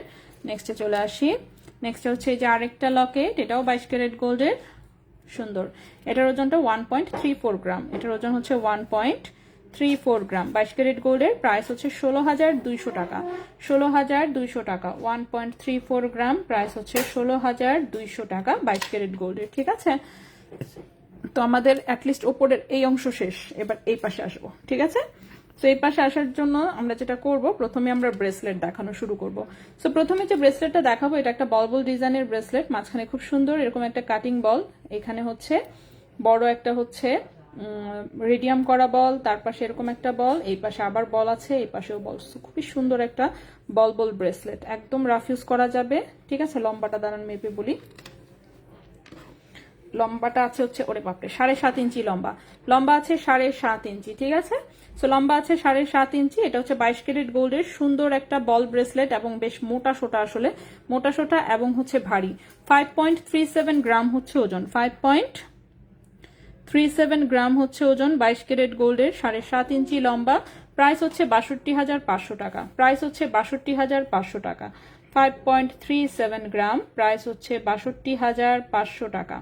Speaker 3: নেক্সটে চলে আসি। নেক্সটে হচ্ছে এই যে আরেকটা লকেট, এটাও 22 ক্যারেট গোল্ডের, সুন্দর। এটার ওজনটা 1.34 গ্রাম, এটার ওজন হচ্ছে 1.34 গ্রাম, 22 ক্যারেট গোল্ডের প্রাইস হচ্ছে 16,200 টাকা, 16,200 টাকা, 1.34 গ্রাম, প্রাইস হচ্ছে 16,200 টাকা, 22 ক্যারেট গোল্ডের, ঠিক আছে। তো আমাদের অ্যাটলিস্ট ওপরের এই অংশ শেষ, এবার এই পাশে আসবো, ঠিক আছে। তো এই পাশে আসার জন্য আমরা যেটা করব, প্রথমে আমরা ব্রেসলেট দেখানো শুরু করব। সো প্রথমে যে ব্রেসলেটটা দেখাবো, এটা একটা বল বল ডিজাইনের ব্রেসলেট, মাঝখানে খুব সুন্দর এরকম একটা কাটিং বল, এখানে হচ্ছে বড় একটা হচ্ছে রেডিয়াম করা বল, তার পাশে এরকম একটা বল, এই পাশে আবার বল আছে, এই পাশেও বল। খুবই সুন্দর একটা বল বল ব্রেসলেট, একদম রাফ ইউজ করা যাবে, ঠিক আছে। লম্বাটা দাঁড়ান মেপে বলি, লম্বাটা আছে হচ্ছে ওরে বাপরে 7.5 ইঞ্চি লম্বা, লম্বা আছে 7.5 ইঞ্চি, ঠিক আছে। সো লম্বা আছে 7.5 ইঞ্চি। এটা হচ্ছে 22 ক্যারেট গোল্ডের সুন্দর একটা বল ব্রেসলেট, এবং বেশ মোটা সোটা, আসলে মোটা সোটা এবং হচ্ছে ভারী। 5.37 গ্রাম হচ্ছে ওজন, 5.37 গ্রাম হচ্ছে ওজন, 22 ক্যারেট গোল্ডের, 7.5 ইঞ্চি লম্বা। প্রাইস হচ্ছে 62,500 টাকা, প্রাইস হচ্ছে 62,500 টাকা। 5.37 গ্রাম, প্রাইস হচ্ছে 62,500 টাকা,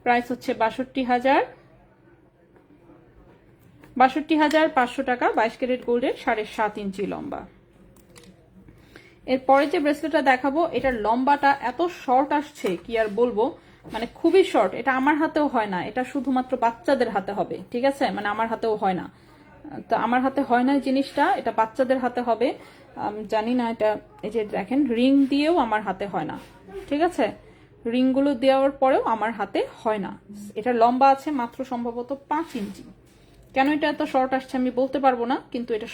Speaker 3: প্রাইস হচ্ছে 62,500 টাকা, 22 ক্যারেট গোল্ডের, 7.5 ইঞ্চি লম্বা। এরপরে যে ব্রেসলেটটা দেখাবো, এটার লম্বাটা এত শর্ট আসছে কি আর বলবো, মানে খুবই শর্ট। এটা আমার হাতেও হয় না, এটা শুধুমাত্র বাচ্চাদের হাতে হবে, ঠিক আছে, মানে আমার হাতেও হয় না। তো আমার হাতে হয় না জিনিসটা, এটা বাচ্চাদের হাতে হবে। জানি না এটা, এই যে দেখেন রিং দিয়েও আমার হাতে হয় না, ঠিক আছে, রিংগুলো দেওয়ার পরেও আমার হাতে হয় না। এটা লম্বা আছে মাত্র সম্ভবত 5 ইঞ্চি। কেন এটা এত শর্ট আসছে আমি বলতে পারবো না, কিন্তু এটা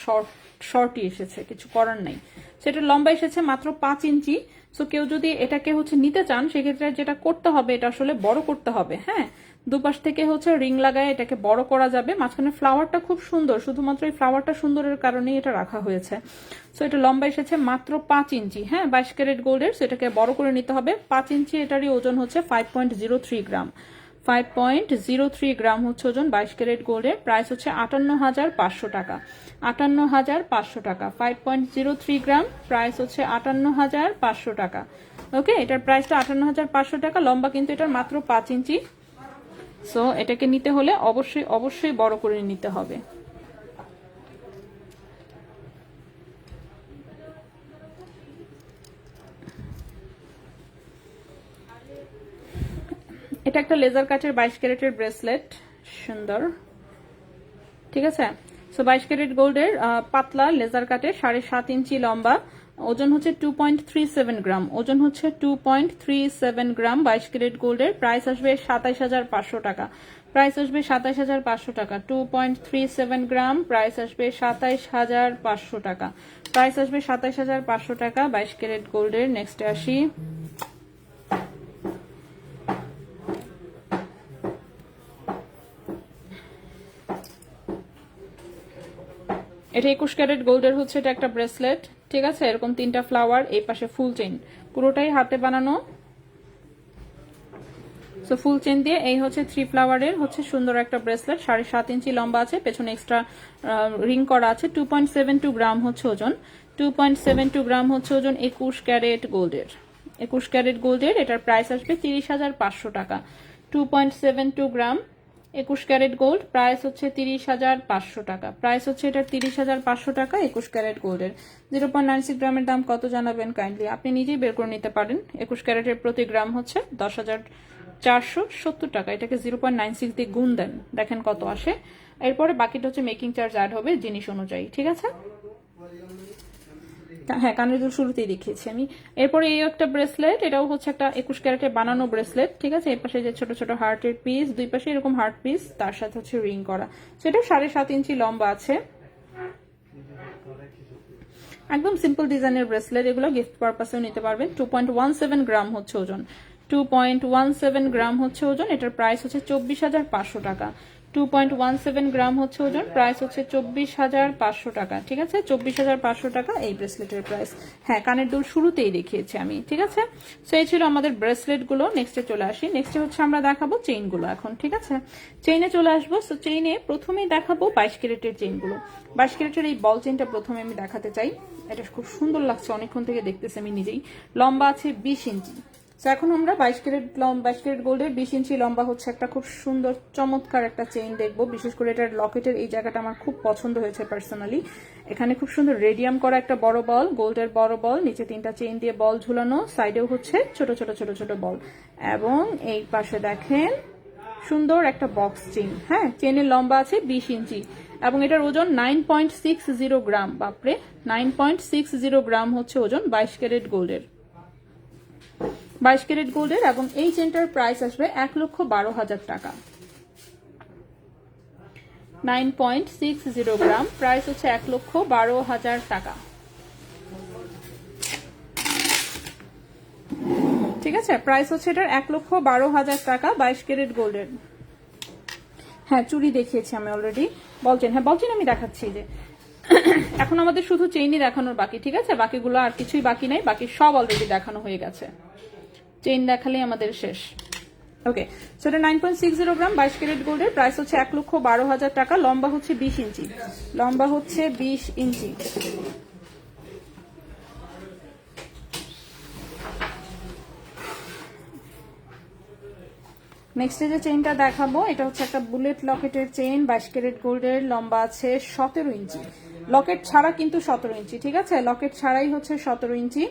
Speaker 3: শর্টই এসেছে, কিছু করার নেই। সেটা লম্বা এসেছে মাত্র 5 ইঞ্চি। সো কেউ যদি এটাকে হচ্ছে নিতে চান, সেক্ষেত্রে যেটা করতে হবে, এটা আসলে বড় করতে হবে। হ্যাঁ, দুপাশ থেকে হচ্ছে রিং লাগায় এটাকে বড় করা যাবে। মাঝখানে ফ্লাওয়ারটা খুব সুন্দর, শুধুমাত্র এই ফ্লাওয়ারটা সুন্দরের কারণেই এটা রাখা হয়েছে। সো এটা লম্বা এসেছে মাত্র 5 ইঞ্চি। হ্যাঁ, 22 ক্যারেট গোল্ডের, সো এটাকে বড় করে নিতে হবে। 5 ইঞ্চি, এটারই ওজন হচ্ছে 5.03 গ্রাম, 5.03 গ্রাম হচ্ছে ওজন, 22 ক্যারেট গোল্ডের। প্রাইস হচ্ছে 58,500 টাকা, 58,500 টাকা। 5.03 গ্রাম, প্রাইস হচ্ছে 58,500 টাকা। ওকে, এটার প্রাইসটা 58,500 টাকা। লম্বা কিন্তু এটার মাত্র 5 ইঞ্চি। সো এটাকে নিতে হলে অবশ্যই অবশ্যই বড় করে নিতে হবে। এটা একটা লেজার কাটের 22 ক্যারেটের ব্রেসলেট, সুন্দর, ঠিক আছে। সো 22 ক্যারেট গোল্ডের পাতলা লেজার কাটের 7.5 ইঞ্চি লম্বা, ওজন হচ্ছে 2.37 গ্রাম, ওজন হচ্ছে 2.37 গ্রাম, 22 ক্যারেট গোল্ডের। প্রাইস আসবে 27,500 টাকা, প্রাইস আসবে 27,500 টাকা। 2.37 গ্রাম, প্রাইস আসবে 27,500 টাকা, প্রাইস আসবে 27,500 টাকা 22 ক্যারেট গোল্ডের। নেক্সট আসি, এটা 21 ক্যারেট গোল্ডের হচ্ছে, এটা একটা ব্রেসলেট, ঠিক আছে। এরকম 3টা ফ্লাওয়ার, এই পাশে ফুল চেইন, পুরোটাই হাতে বানানো। সো ফুল চেইন দিয়ে এই হচ্ছে 3 ফ্লাওয়ারের হচ্ছে সুন্দর একটা ব্রেসলেট, 7.5 ইঞ্চি লম্বা আছে, পেছনে এক্সট্রা রিং করা আছে। 2.72 গ্রাম হচ্ছে ওজন, 2.72 গ্রাম হচ্ছে ওজন 21 ক্যারেট গোল্ডের, 21 ক্যারেট গোল্ডের। এটার প্রাইস আসবে 30,500 টাকা। 2.72 গ্রাম, 21 ক্যারেট গোল্ড, প্রাইস হচ্ছে 30,500 টাকা, প্রাইস হচ্ছে এটার 30,500 টাকা 21 ক্যারেট গোল্ডের। 0.96 গ্রামের দাম কত জানাবেন কাইন্ডলি, আপনি নিজেই বের করে নিতে পারেন। 21 ক্যারেটের প্রতি গ্রাম হচ্ছে 10,470 টাকা। এটাকে 0.96 দিয়ে গুণ দেন, দেখেন কত আসে। এরপরে বাকিটা হচ্ছে মেকিং চার্জ অ্যাড হবে জিনিস অনুযায়ী, ঠিক আছে। হ্যাঁ, কানের দুল শুরুতেই দেখিয়েছি আমি। এরপরে এই একটা ব্রেসলেট, এটাও হচ্ছে একটা 21 ক্যারেটে বানানো ব্রেসলেট, ঠিক আছে। এই পাশে যে ছোট ছোট হার্টের পিস, দুই পাশে এরকম হার্ট পিস, তার সাথে হচ্ছে রিং করা। সেটা 7.5 ইঞ্চি লম্বা আছে, একদম সিম্পল ডিজাইনের ব্রেসলেট। এগুলো গিফট পারপাসেও নিতে পারবেন। 2.17 গ্রাম হচ্ছে ওজন, 2.17 গ্রাম হচ্ছে ওজন। এটার প্রাইস হচ্ছে 24,500 টাকা। 2.17 গ্রাম হচ্ছে ওজন, প্রাইস হচ্ছে 24,500 টাকা, ঠিক আছে। 24,500 টাকা এই ব্রেসলেটের প্রাইস। হ্যাঁ, কানের দুল শুরুতেই দেখিয়েছি আমি, ঠিক আছে। সো এই ছিল আমাদের ব্রেসলেট গুলো। নেক্সটে চলে আসি, নেক্সটে হচ্ছে আমরা দেখাবো চেইন গুলো এখন, ঠিক আছে। চেইনে চলে আসবো। সো চেইনে প্রথমেই দেখাবো 22 ক্যারেটের চেইন গুলো। 22 ক্যারেটের এই বল চেইনটা প্রথমে আমি দেখাতে চাই। এটা খুব সুন্দর লাগছে, অনেকক্ষণ থেকে দেখতেছি আমি নিজেই। লম্বা আছে 20 ইঞ্চি। তো এখন আমরা 22 ক্যারেট গোল্ডের 20 ইঞ্চি লম্বা হচ্ছে একটা খুব সুন্দর চমৎকার একটা চেইন দেখবো। বিশেষ করে এটার লকেটের এই জায়গাটা আমার খুব পছন্দ হয়েছে পার্সোনালি। এখানে খুব সুন্দর রেডিয়াম করা একটা বড় বল, গোল্ডের বড় বল, নিচে 3টা চেইন দিয়ে বল ঝুলানো, সাইডেও হচ্ছে ছোট ছোট ছোট ছোট বল, এবং এই পাশে দেখেন সুন্দর একটা বক্স চেইন। হ্যাঁ, চেইনের লম্বা আছে 20 ইঞ্চি এবং এটার ওজন 9.60 গ্রাম। বাপরে, 9.60 গ্রাম হচ্ছে ওজন 22 ক্যারেট গোল্ডের, 22 ক্যারেট গোল্ডের। এবং এই চেনটার প্রাইস আসবে 1,12,000 টাকা। 9.60 গ্রাম, প্রাইস হচ্ছে 1,12,000 টাকা, ঠিক আছে। প্রাইস হচ্ছে এটার 1,12,000 টাকা 22 ক্যারেট গোল্ডের। হ্যাঁ, চুড়ি দেখিয়েছি আমি অলরেডি। বলছেন, হ্যাঁ বলছেন, আমি দেখাচ্ছি যে এখন আমাদের শুধু চেইনই দেখানোর বাকি, ঠিক আছে। বাকিগুলো আর কিছুই বাকি নাই, বাকি সব অলরেডি দেখানো হয়ে গেছে। চেইন দেখালেই আমাদের শেষ। ওকে, সো এটা 9.60 গ্রাম 22 ক্যারেট গোল্ডের, প্রাইস হচ্ছে 1,12,000 টাকা। লম্বা হচ্ছে 20 ইঞ্চি, লম্বা হচ্ছে 20 ইঞ্চি। নেক্সট যে চেইনটা দেখাবো, এটা হচ্ছে একটা বুলেট লকেটের চেইন, 22 ক্যারেট গোল্ডের, লম্বা আছে 17 ইঞ্চি। লকেট ছাড়া কিন্তু 17 ইঞ্চি, ঠিক আছে। লকেট ছাড়াই হচ্ছে 17 ইঞ্চি।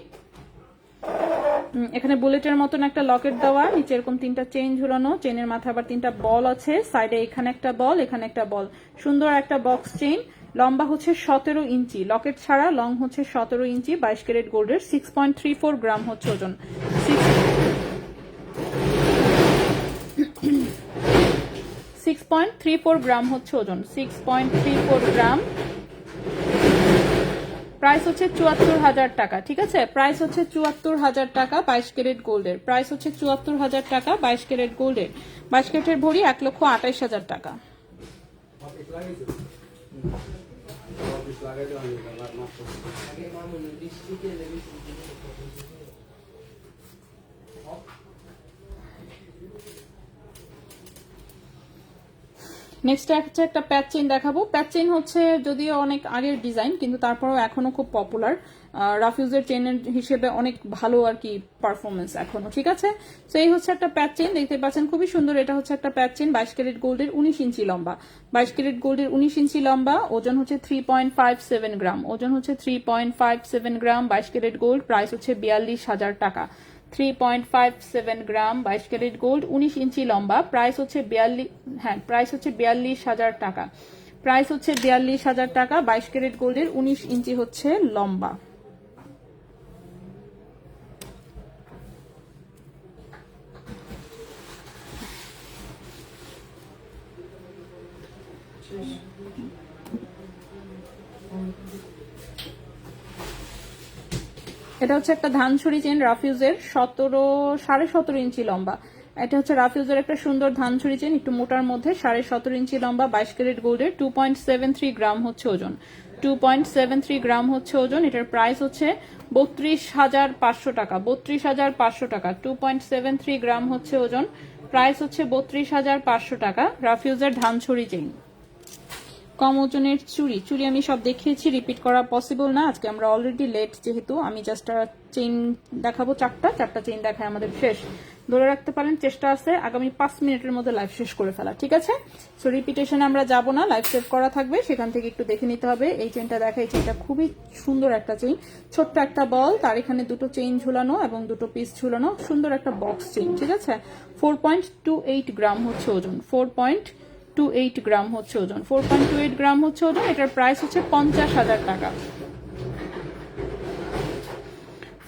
Speaker 3: এখানে বুলেটের মতন একটা লকেট দেওয়া, নিচে এরকম 3টা চেইন ঝুলানো, চেইনের মাথায় আবার 3টা বল আছে, সাইডে এখানে একটা বল, এখানে একটা বল, সুন্দর একটা বক্স চেইন। লম্বা হচ্ছে 17 ইঞ্চি, লকেট ছাড়া লং হচ্ছে 17 ইঞ্চি, 22 ক্যারেট গোল্ডের। 6.34 গ্রাম হচ্ছে ওজন, 6.34 গ্রাম হচ্ছে ওজন, 6.34 গ্রাম। প্রাইস হচ্ছে 74,000 টাকা, ঠিক আছে। প্রাইস হচ্ছে 74,000 টাকা 22 ক্যারেট গোল্ডের, প্রাইস হচ্ছে 74,000 টাকা 22 ক্যারেট গোল্ডের। 22 ক্যারেটের ভরি 1,28,000 টাকা। নেক্সট হচ্ছে একটা প্যাচ চেইন দেখাবো। প্যাচ চেইন হচ্ছে যদিও অনেক আগের ডিজাইন, কিন্তু তারপরেও এখনো খুব পপুলার। রাফিউজের চেইনের হিসেবে অনেক ভালো আর কি পারফরমেন্স এখনো, ঠিক আছে। তো এই হচ্ছে একটা প্যাচ চেইন, দেখতে পাচ্ছেন খুবই সুন্দর। এটা হচ্ছে একটা প্যাচ চেইন, 22 ক্যারেট গোল্ডের, 19 ইঞ্চি লম্বা, 22 ক্যারেট গোল্ডের 19 ইঞ্চি লম্বা, ওজন হচ্ছে 3.57 গ্রাম, ওজন হচ্ছে 3.57 গ্রাম, 22 ক্যারেট গোল্ড। প্রাইস হচ্ছে 42,000 টাকা, 3.57 গ্রাম 22 ক্যারেট গোল্ড 19 ইঞ্চি লম্বা প্রাইস হচ্ছে 42,000 টাকা প্রাইস হচ্ছে 42,000 টাকা 22 ক্যারেট গোল্ডের 19 ইঞ্চি হচ্ছে লম্বা এটা হচ্ছে একটা ধানছড়ি চেন রাফিউজের 17.5 ইঞ্চি লম্বা এটা হচ্ছে রাফিউজের একটা সুন্দর ধানছড়ি চেন একটু মোটার মধ্যে 17.5 ইঞ্চি লম্বা 22 ক্যারেট গোল্ডের 2.73 গ্রাম হচ্ছে ওজন 2.73 গ্রাম হচ্ছে ওজন এটার প্রাইস হচ্ছে 32,500 টাকা 32,500 টাকা 2.73 গ্রাম হচ্ছে ওজন প্রাইস হচ্ছে 32,500 টাকা রাফিউজের ধানছড়ি চেন কম ওজনের চুড়ি আমি সব দেখিয়েছি রিপিট করা পসিবল না আজকে আমরা অলরেডি লেট যেহেতু আমি জাস্ট চেইন দেখাবো চারটা চেইন দেখায় আমাদের শেষ ধরে রাখতে পারেন চেষ্টা আছে আগামী 5 মিনিটের মধ্যে লাইভ শেষ করে ফেলা ঠিক আছে সো রিপিটেশনে আমরা যাব না লাইভ সেভ করা থাকবে সেখান থেকে একটু দেখে নিতে হবে এই চেইনটা দেখাই চেইনটা খুবই সুন্দর একটা চেইন ছোট্ট একটা বল তার এখানে দুটো চেইন ঝুলানো এবং দুটো পিস ঝুলানো সুন্দর একটা বক্স চেইন ঠিক আছে 4.28 গ্রাম হচ্ছে ওজন 4.28 গ্রাম হচ্ছে ওজন 4.28 গ্রাম হচ্ছে ওজন এটার প্রাইস হচ্ছে 50,000 টাকা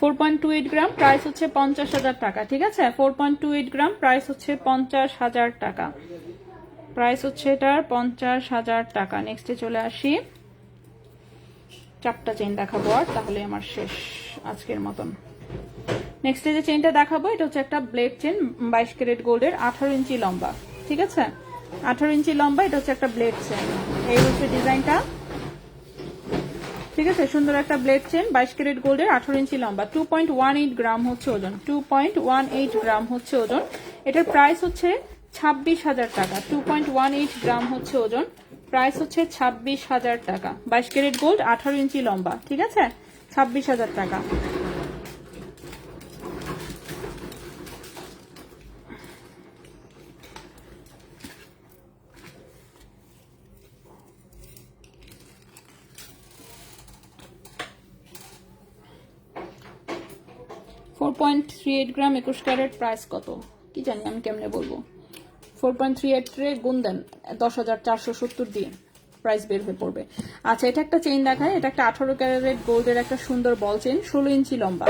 Speaker 3: 4.28 গ্রাম প্রাইস হচ্ছে 50,000 টাকা ঠিক আছে 4.28 গ্রাম প্রাইস হচ্ছে 50,000 টাকা প্রাইস হচ্ছে এটার 50,000 টাকা নেক্সটে চলে আসি চারটা চেইন দেখাবো আর তাহলে আমার শেষ আজকের মতন নেক্সটে যে চেইনটা দেখাবো এটা হচ্ছে একটা ব্লেড চেইন 22 ক্যারেট গোল্ডের 18 ইঞ্চি লম্বা ঠিক আছে 18 ইঞ্চি লম্বা এটা হচ্ছে একটা ব্লেড চেইন এই হচ্ছে ডিজাইনটা ঠিক আছে সুন্দর একটা ব্লেড চেইন 22 ক্যারেট গোল্ডের 18 ইঞ্চি লম্বা 2.18 গ্রাম হচ্ছে ওজন 2.18 গ্রাম হচ্ছে ওজন এটার প্রাইস হচ্ছে 26,000 টাকা 2.18 গ্রাম হচ্ছে ওজন প্রাইস হচ্ছে 26,000 টাকা 22 ক্যারেট গোল্ড 18 ইঞ্চি লম্বা ঠিক আছে 26,000 টাকা 4.38 গ্রাম 21 ক্যারেট প্রাইস কত কি জানি আমি কেমনে বলবো 4.38 রে গুণ দেন 10,470 দিয়ে প্রাইস বের হয়ে পড়বে আচ্ছা এটা একটা চেইন দেখায় এটা একটা 18 ক্যারেট গোল্ডের একটা সুন্দর বল চেইন 16 ইঞ্চি লম্বা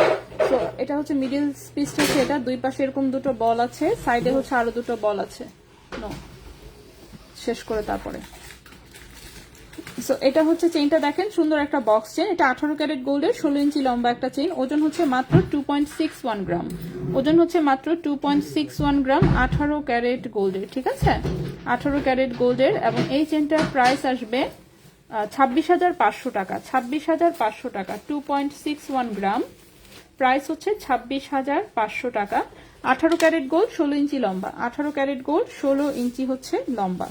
Speaker 3: তো এটা হচ্ছে মিডল পিসটা হচ্ছে এটা দুই পাশে এরকম দুটো বল আছে সাইডে হচ্ছে আরো দুটো বল আছে নো শেষ করে তারপরে সো এটা হচ্ছে চেইনটা দেখেন সুন্দর একটা বক্স চেইন এটা 18 ক্যারেট গোল্ডের 16 ইঞ্চি লম্বা একটা চেইন ওজন হচ্ছে মাত্র 2.61 গ্রাম ওজন হচ্ছে মাত্র 2.61 গ্রাম 18 ক্যারেট গোল্ডের ঠিক আছে 18 ক্যারেট গোল্ডের এবং এই চেইনটার প্রাইস আসবে 26,500 টাকা 26,500 টাকা 2.61 গ্রাম প্রাইস হচ্ছে 26,500 টাকা 18 ক্যারেট গোল্ড 16 ইঞ্চি লম্বা 18 ক্যারেট গোল্ড 16 ইঞ্চি হচ্ছে লম্বা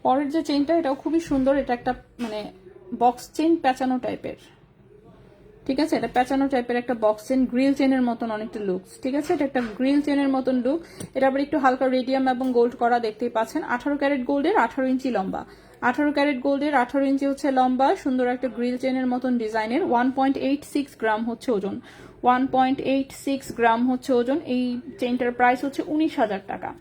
Speaker 3: পরের যে চেইনটা এটাও খুবই সুন্দর এটা একটা মানে বক্স চেইন পেঁচানো টাইপের ঠিক আছে এটা পেঁচানো টাইপের একটা বক্স চেইন গ্রিল চেইনের মতন অনেকটা লুকস ঠিক আছে এটা একটা গ্রিল চেইনের মতন লুক এটা আবার একটু হালকা রেডিয়াম এবং গোল্ড করা দেখতেই পাচ্ছেন 18 ক্যারেট গোল্ডের 18 ইঞ্চি লম্বা 18 ক্যারেট গোল্ডের 18 ইঞ্চি হচ্ছে লম্বা সুন্দর একটা গ্রিল চেইনের মতন ডিজাইনের 1.86 গ্রাম হচ্ছে ওজন 1.86 গ্রাম হচ্ছে ওজন এই চেইনটার প্রাইস হচ্ছে 19,000 টাকা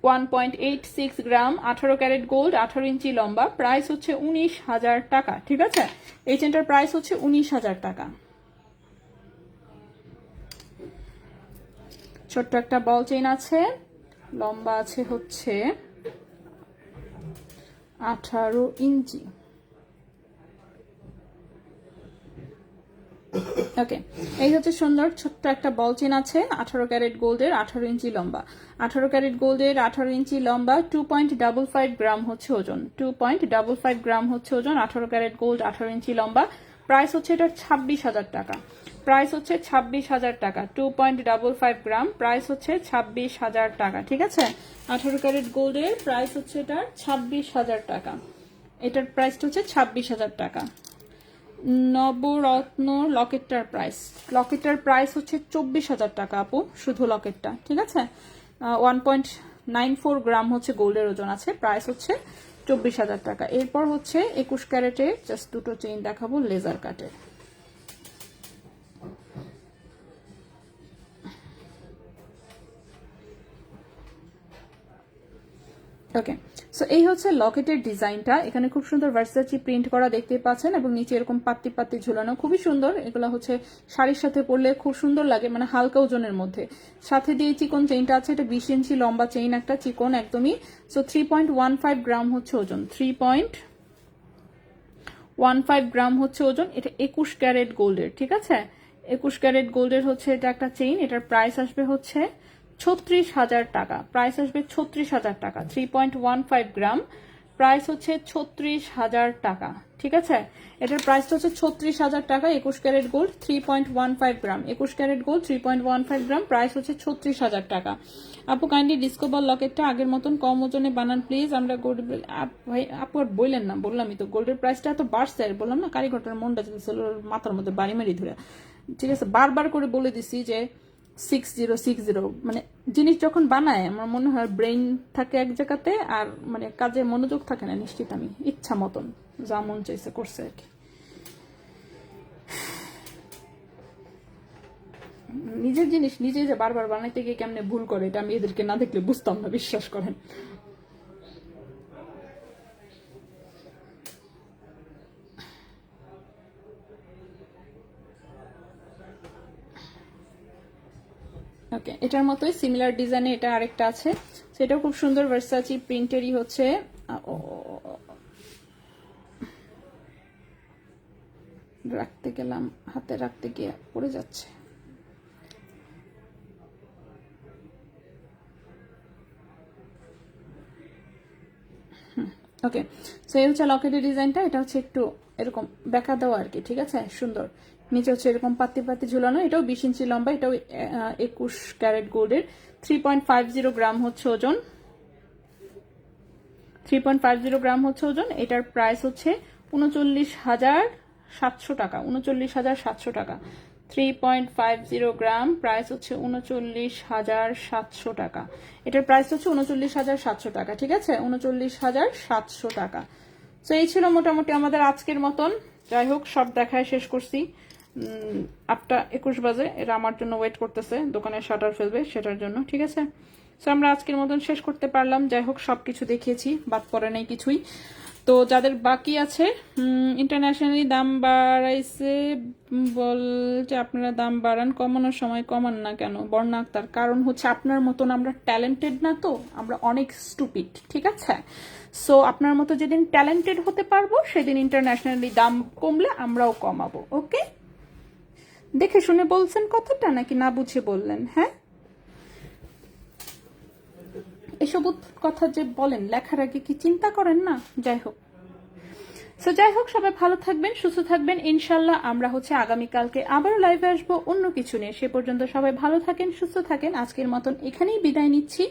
Speaker 3: 1.86 গ্রাম 18 ক্যারেট গোল্ড 18 ইঞ্চি লম্বা প্রাইস হচ্ছে 19,000 টাকা ঠিক আছে এই চেনটার প্রাইস হচ্ছে 19,000 টাকা ছোট্ট একটা বল চেইন আছে লম্বা আছে হচ্ছে 18 ইঞ্চি ওকে এই হচ্ছে সুন্দর ছোট্ট একটা বল চেন আছে 18 ক্যারেট গোল্ডের 18 ইঞ্চি লম্বা 18 ক্যারেট গোল্ডের 18 ইঞ্চি লম্বা 2.55 গ্রাম হচ্ছে ওজন 2.55 গ্রাম হচ্ছে ওজন 18 ক্যারেট গোল্ড 18 ইঞ্চি লম্বা প্রাইস হচ্ছে এটা 26,000 টাকা প্রাইস হচ্ছে 26,000 টাকা 2.55 গ্রাম প্রাইস হচ্ছে 26,000 টাকা ঠিক আছে 18 ক্যারেট গোল্ডের প্রাইস হচ্ছে এটা 26,000 টাকা এটার প্রাইসটা হচ্ছে 26,000 টাকা নবরত্ন লকেটটার প্রাইস হচ্ছে 24,000 টাকা আপু শুধু লকেটটা ঠিক আছে 1.94 গ্রাম হচ্ছে গোল্ডের ওজন আছে প্রাইস হচ্ছে 24,000 টাকা। এরপর হচ্ছে 21 ক্যারেটের জাস্ট দুটো চেইন দেখাবো লেজার কাটের। ওকে, সো এই হচ্ছে লকেটের ডিজাইনটা। এখানে খুব সুন্দর ভার্সাচি প্রিন্ট করা দেখতে পাচ্ছেন এবং নিচে এরকম পাত্তি পাত্তি ঝুলানো, খুবই সুন্দর। এগুলো হচ্ছে শাড়ির সাথে পরলে খুব সুন্দর লাগে, মানে হালকা ওজনের মধ্যে। সাথে দিয়ে চিকন চেইনটা আছে, এটা 20 ইঞ্চি লম্বা চেইন, একটা চিকন একদমই। সো 3.15 গ্রাম হচ্ছে ওজন, 3.15 গ্রাম হচ্ছে ওজন। এটা 21 ক্যারেট গোল্ডের, ঠিক আছে? 21 ক্যারেট গোল্ডের হচ্ছে এটা একটা চেইন। এটার প্রাইস আসবে হচ্ছে 36,000 টাকা। প্রাইস আসবে 36,000 টাকা। 3.15 গ্রাম, প্রাইস হচ্ছে 36,000 টাকা, ঠিক আছে? এটার প্রাইসটা হচ্ছে 36,000 টাকা। 21 ক্যারেট গোল্ড, 3.15 গ্রাম। 21 ক্যারেট গোল্ড, 3.15 গ্রাম, প্রাইস হচ্ছে 36,000 টাকা। আপু কাইন্ডলি ডিস্কো বল লকেটটা আগের মতন কম ওজনে বানান প্লিজ। আমরা গোল্ড ভাই আপু আর বললেন না, বললামই তো গোল্ডের প্রাইসটা এত বাড়ছে, বললাম না কারিগরটার মনটা চলছিল মাথার মধ্যে বাড়ি মারি ধরে, ঠিক আছে? বারবার করে বলে দিছি যে 6060, মানে জিনিস যখন বানায় আমার মনে হয় ব্রেইন থাকে এক জায়গাতে, আর মানে কাজে মনোযোগ থাকে না। নিশ্চিত আমি ইচ্ছা মতন যা মন চাইছে করছে আর কি। নিজের জিনিস নিজে যে বারবার বানাইতে গিয়ে কেমনে ভুল করে, এটা আমি এদেরকে না দেখলে বুঝতাম না, বিশ্বাস করেন। ওকে, এটার মতোই সিমিলার ডিজাইনে এটা আরেকটা আছে, সেটাও খুব সুন্দর ভার্সাচি প্রিন্টেরই হচ্ছে। রাখতে গেলাম, হাতে রাখতে গিয়ে পড়ে যাচ্ছে। ওকে, সো এই হচ্ছে লকেটের ডিজাইনটা। এটা হচ্ছে একটু এরকম বেঁকা দেওয়া আর কি, ঠিক আছে? সুন্দর। নিচে হচ্ছে এরকম পাত্তি পাত্তি ঝুলানো। এটাও 20 ইঞ্চি লম্বা, এটাও 21 ক্যারেট গোল্ডের। 3.50 গ্রাম হচ্ছে ওজন, 3.50 গ্রাম হচ্ছে ওজন। এটার প্রাইস হচ্ছে 39,700 টাকা, 39,700 টাকা। 3.50 গ্রাম, প্রাইস হচ্ছে 39,700 টাকা। এটার প্রাইস হচ্ছে 39,700 টাকা, ঠিক আছে? 39,700 টাকা। তো এই ছিল মোটামুটি আমাদের আজকের মতন। যাই হোক, সব দেখায় শেষ করছি। 8:21 বাজে, এরা আমার জন্য ওয়েট করতেছে, দোকানের শাটার ফেলবে সেটার জন্য, ঠিক আছে? সো আমরা আজকের মতন শেষ করতে পারলাম। যাই হোক, সবকিছু দেখিয়েছি, বাদ পড়ে নেই কিছুই। তো যাদের বাকি আছে, ইন্টারন্যাশনালি দাম বাড়াইছে বলছে, আপনারা দাম বাড়ান, কমানোর সময় কমান না কেন? বর্ণা আক্তার, কারণ হচ্ছে আপনার মতন আমরা ট্যালেন্টেড না, তো আমরা অনেক স্টুপিড, ঠিক আছে? সো আপনার মতো যেদিন ট্যালেন্টেড হতে পারবো সেদিন ইন্টারন্যাশনালি দাম কমলে আমরাও কমাবো, ওকে? দেখে শুনে বলছেন কথাটা নাকি না বুঝে বললেন? হ্যাঁ, এসব কথা যে বলেন লেখার আগে কি চিন্তা করেন না? যাই হোক, সো যাই হোক, সবাই ভালো থাকবেন, সুস্থ থাকবেন। ইনশাল্লাহ আমরা হচ্ছে আগামীকালকে আবারও লাইভে আসবো অন্য কিছু নিয়ে। সে পর্যন্ত সবাই ভালো থাকেন, সুস্থ থাকেন। আজকের মতন এখানেই বিদায় নিচ্ছি।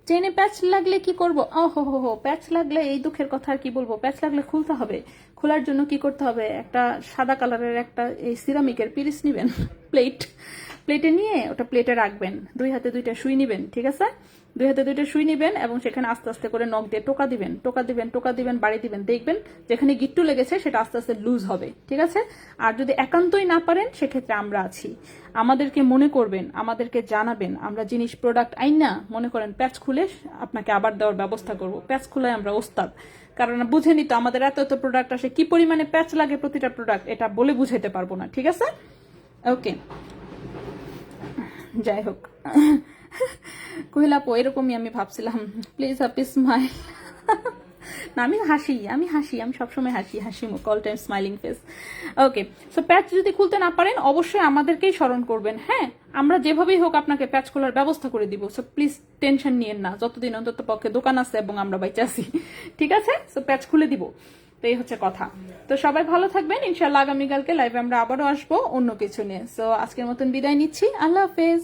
Speaker 3: চেনে প্যাচ লাগলে কি করব? হো, প্যাচ লাগলে এই দুঃখের কথা আর কি বলবো। প্যাচ লাগলে খুলতে হবে। খোলার জন্য কি করতে হবে? একটা সাদা কালারের একটা এই সিরামিকের পিরিচ নিবেন, প্লেটে নিয়ে ওটা প্লেটে রাখবেন, 2 হাতে 2টা সুই নিবেন, ঠিক আছে? 2 হাতে 2টা সুই নিবেন এবং সেখানে আস্তে আস্তে করে নখ দিয়ে টোকা দিবেন, বাড়ি দিবেন। দেখবেন যেখানে গিট্টু লেগেছে সেটা আস্তে আস্তে লুজ হবে, ঠিক আছে? আর যদি একান্তই না পারেন, সেক্ষেত্রে আমরা আছি। আমাদেরকে মনে করবেন, আমাদেরকে জানাবেন। আমরা জিনিস প্রোডাক্ট আইনা মনে করেন প্যাচ খুলে আপনাকে আবার দেওয়ার ব্যবস্থা করব। প্যাচ খুলে আমরা ওস্তাদ, কারণ বুঝেনি তো আমাদের এত এত প্রোডাক্ট আসে, কি পরিমাণে প্যাচ লাগে প্রতিটা প্রোডাক্ট, এটা বলে বুঝাইতে পারবো না, ঠিক আছে? ওকে, যাই হোক, কহিলাপো এরকমই আমি ভাবছিলাম। Please happy smile. না, আমি সবসময় হাসি মুখ, অল টাইম স্মাইলিং ফেস। ওকে, সো প্যাচ যদি খুলতে না পারেন অবশ্যই আমাদেরকেই স্মরণ করবেন। হ্যাঁ, আমরা যেভাবেই হোক আপনাকে প্যাচ খোলার ব্যবস্থা করে দিব। সো প্লিজ টেনশন নিয়েন না, যতদিন অন্তত পক্ষে দোকান আছে এবং আমরা বাইচে আছি, ঠিক আছে? সো প্যাচ খুলে দিব। তো এই হচ্ছে কথা। তো সবাই ভালো থাকবেন। ইনশাল্লাহ আগামীকালকে লাইভে আমরা আবারও আসবো অন্য কিছু নিয়ে। সো আজকের মতন বিদায় নিচ্ছি। আল্লাহ হাফেজ।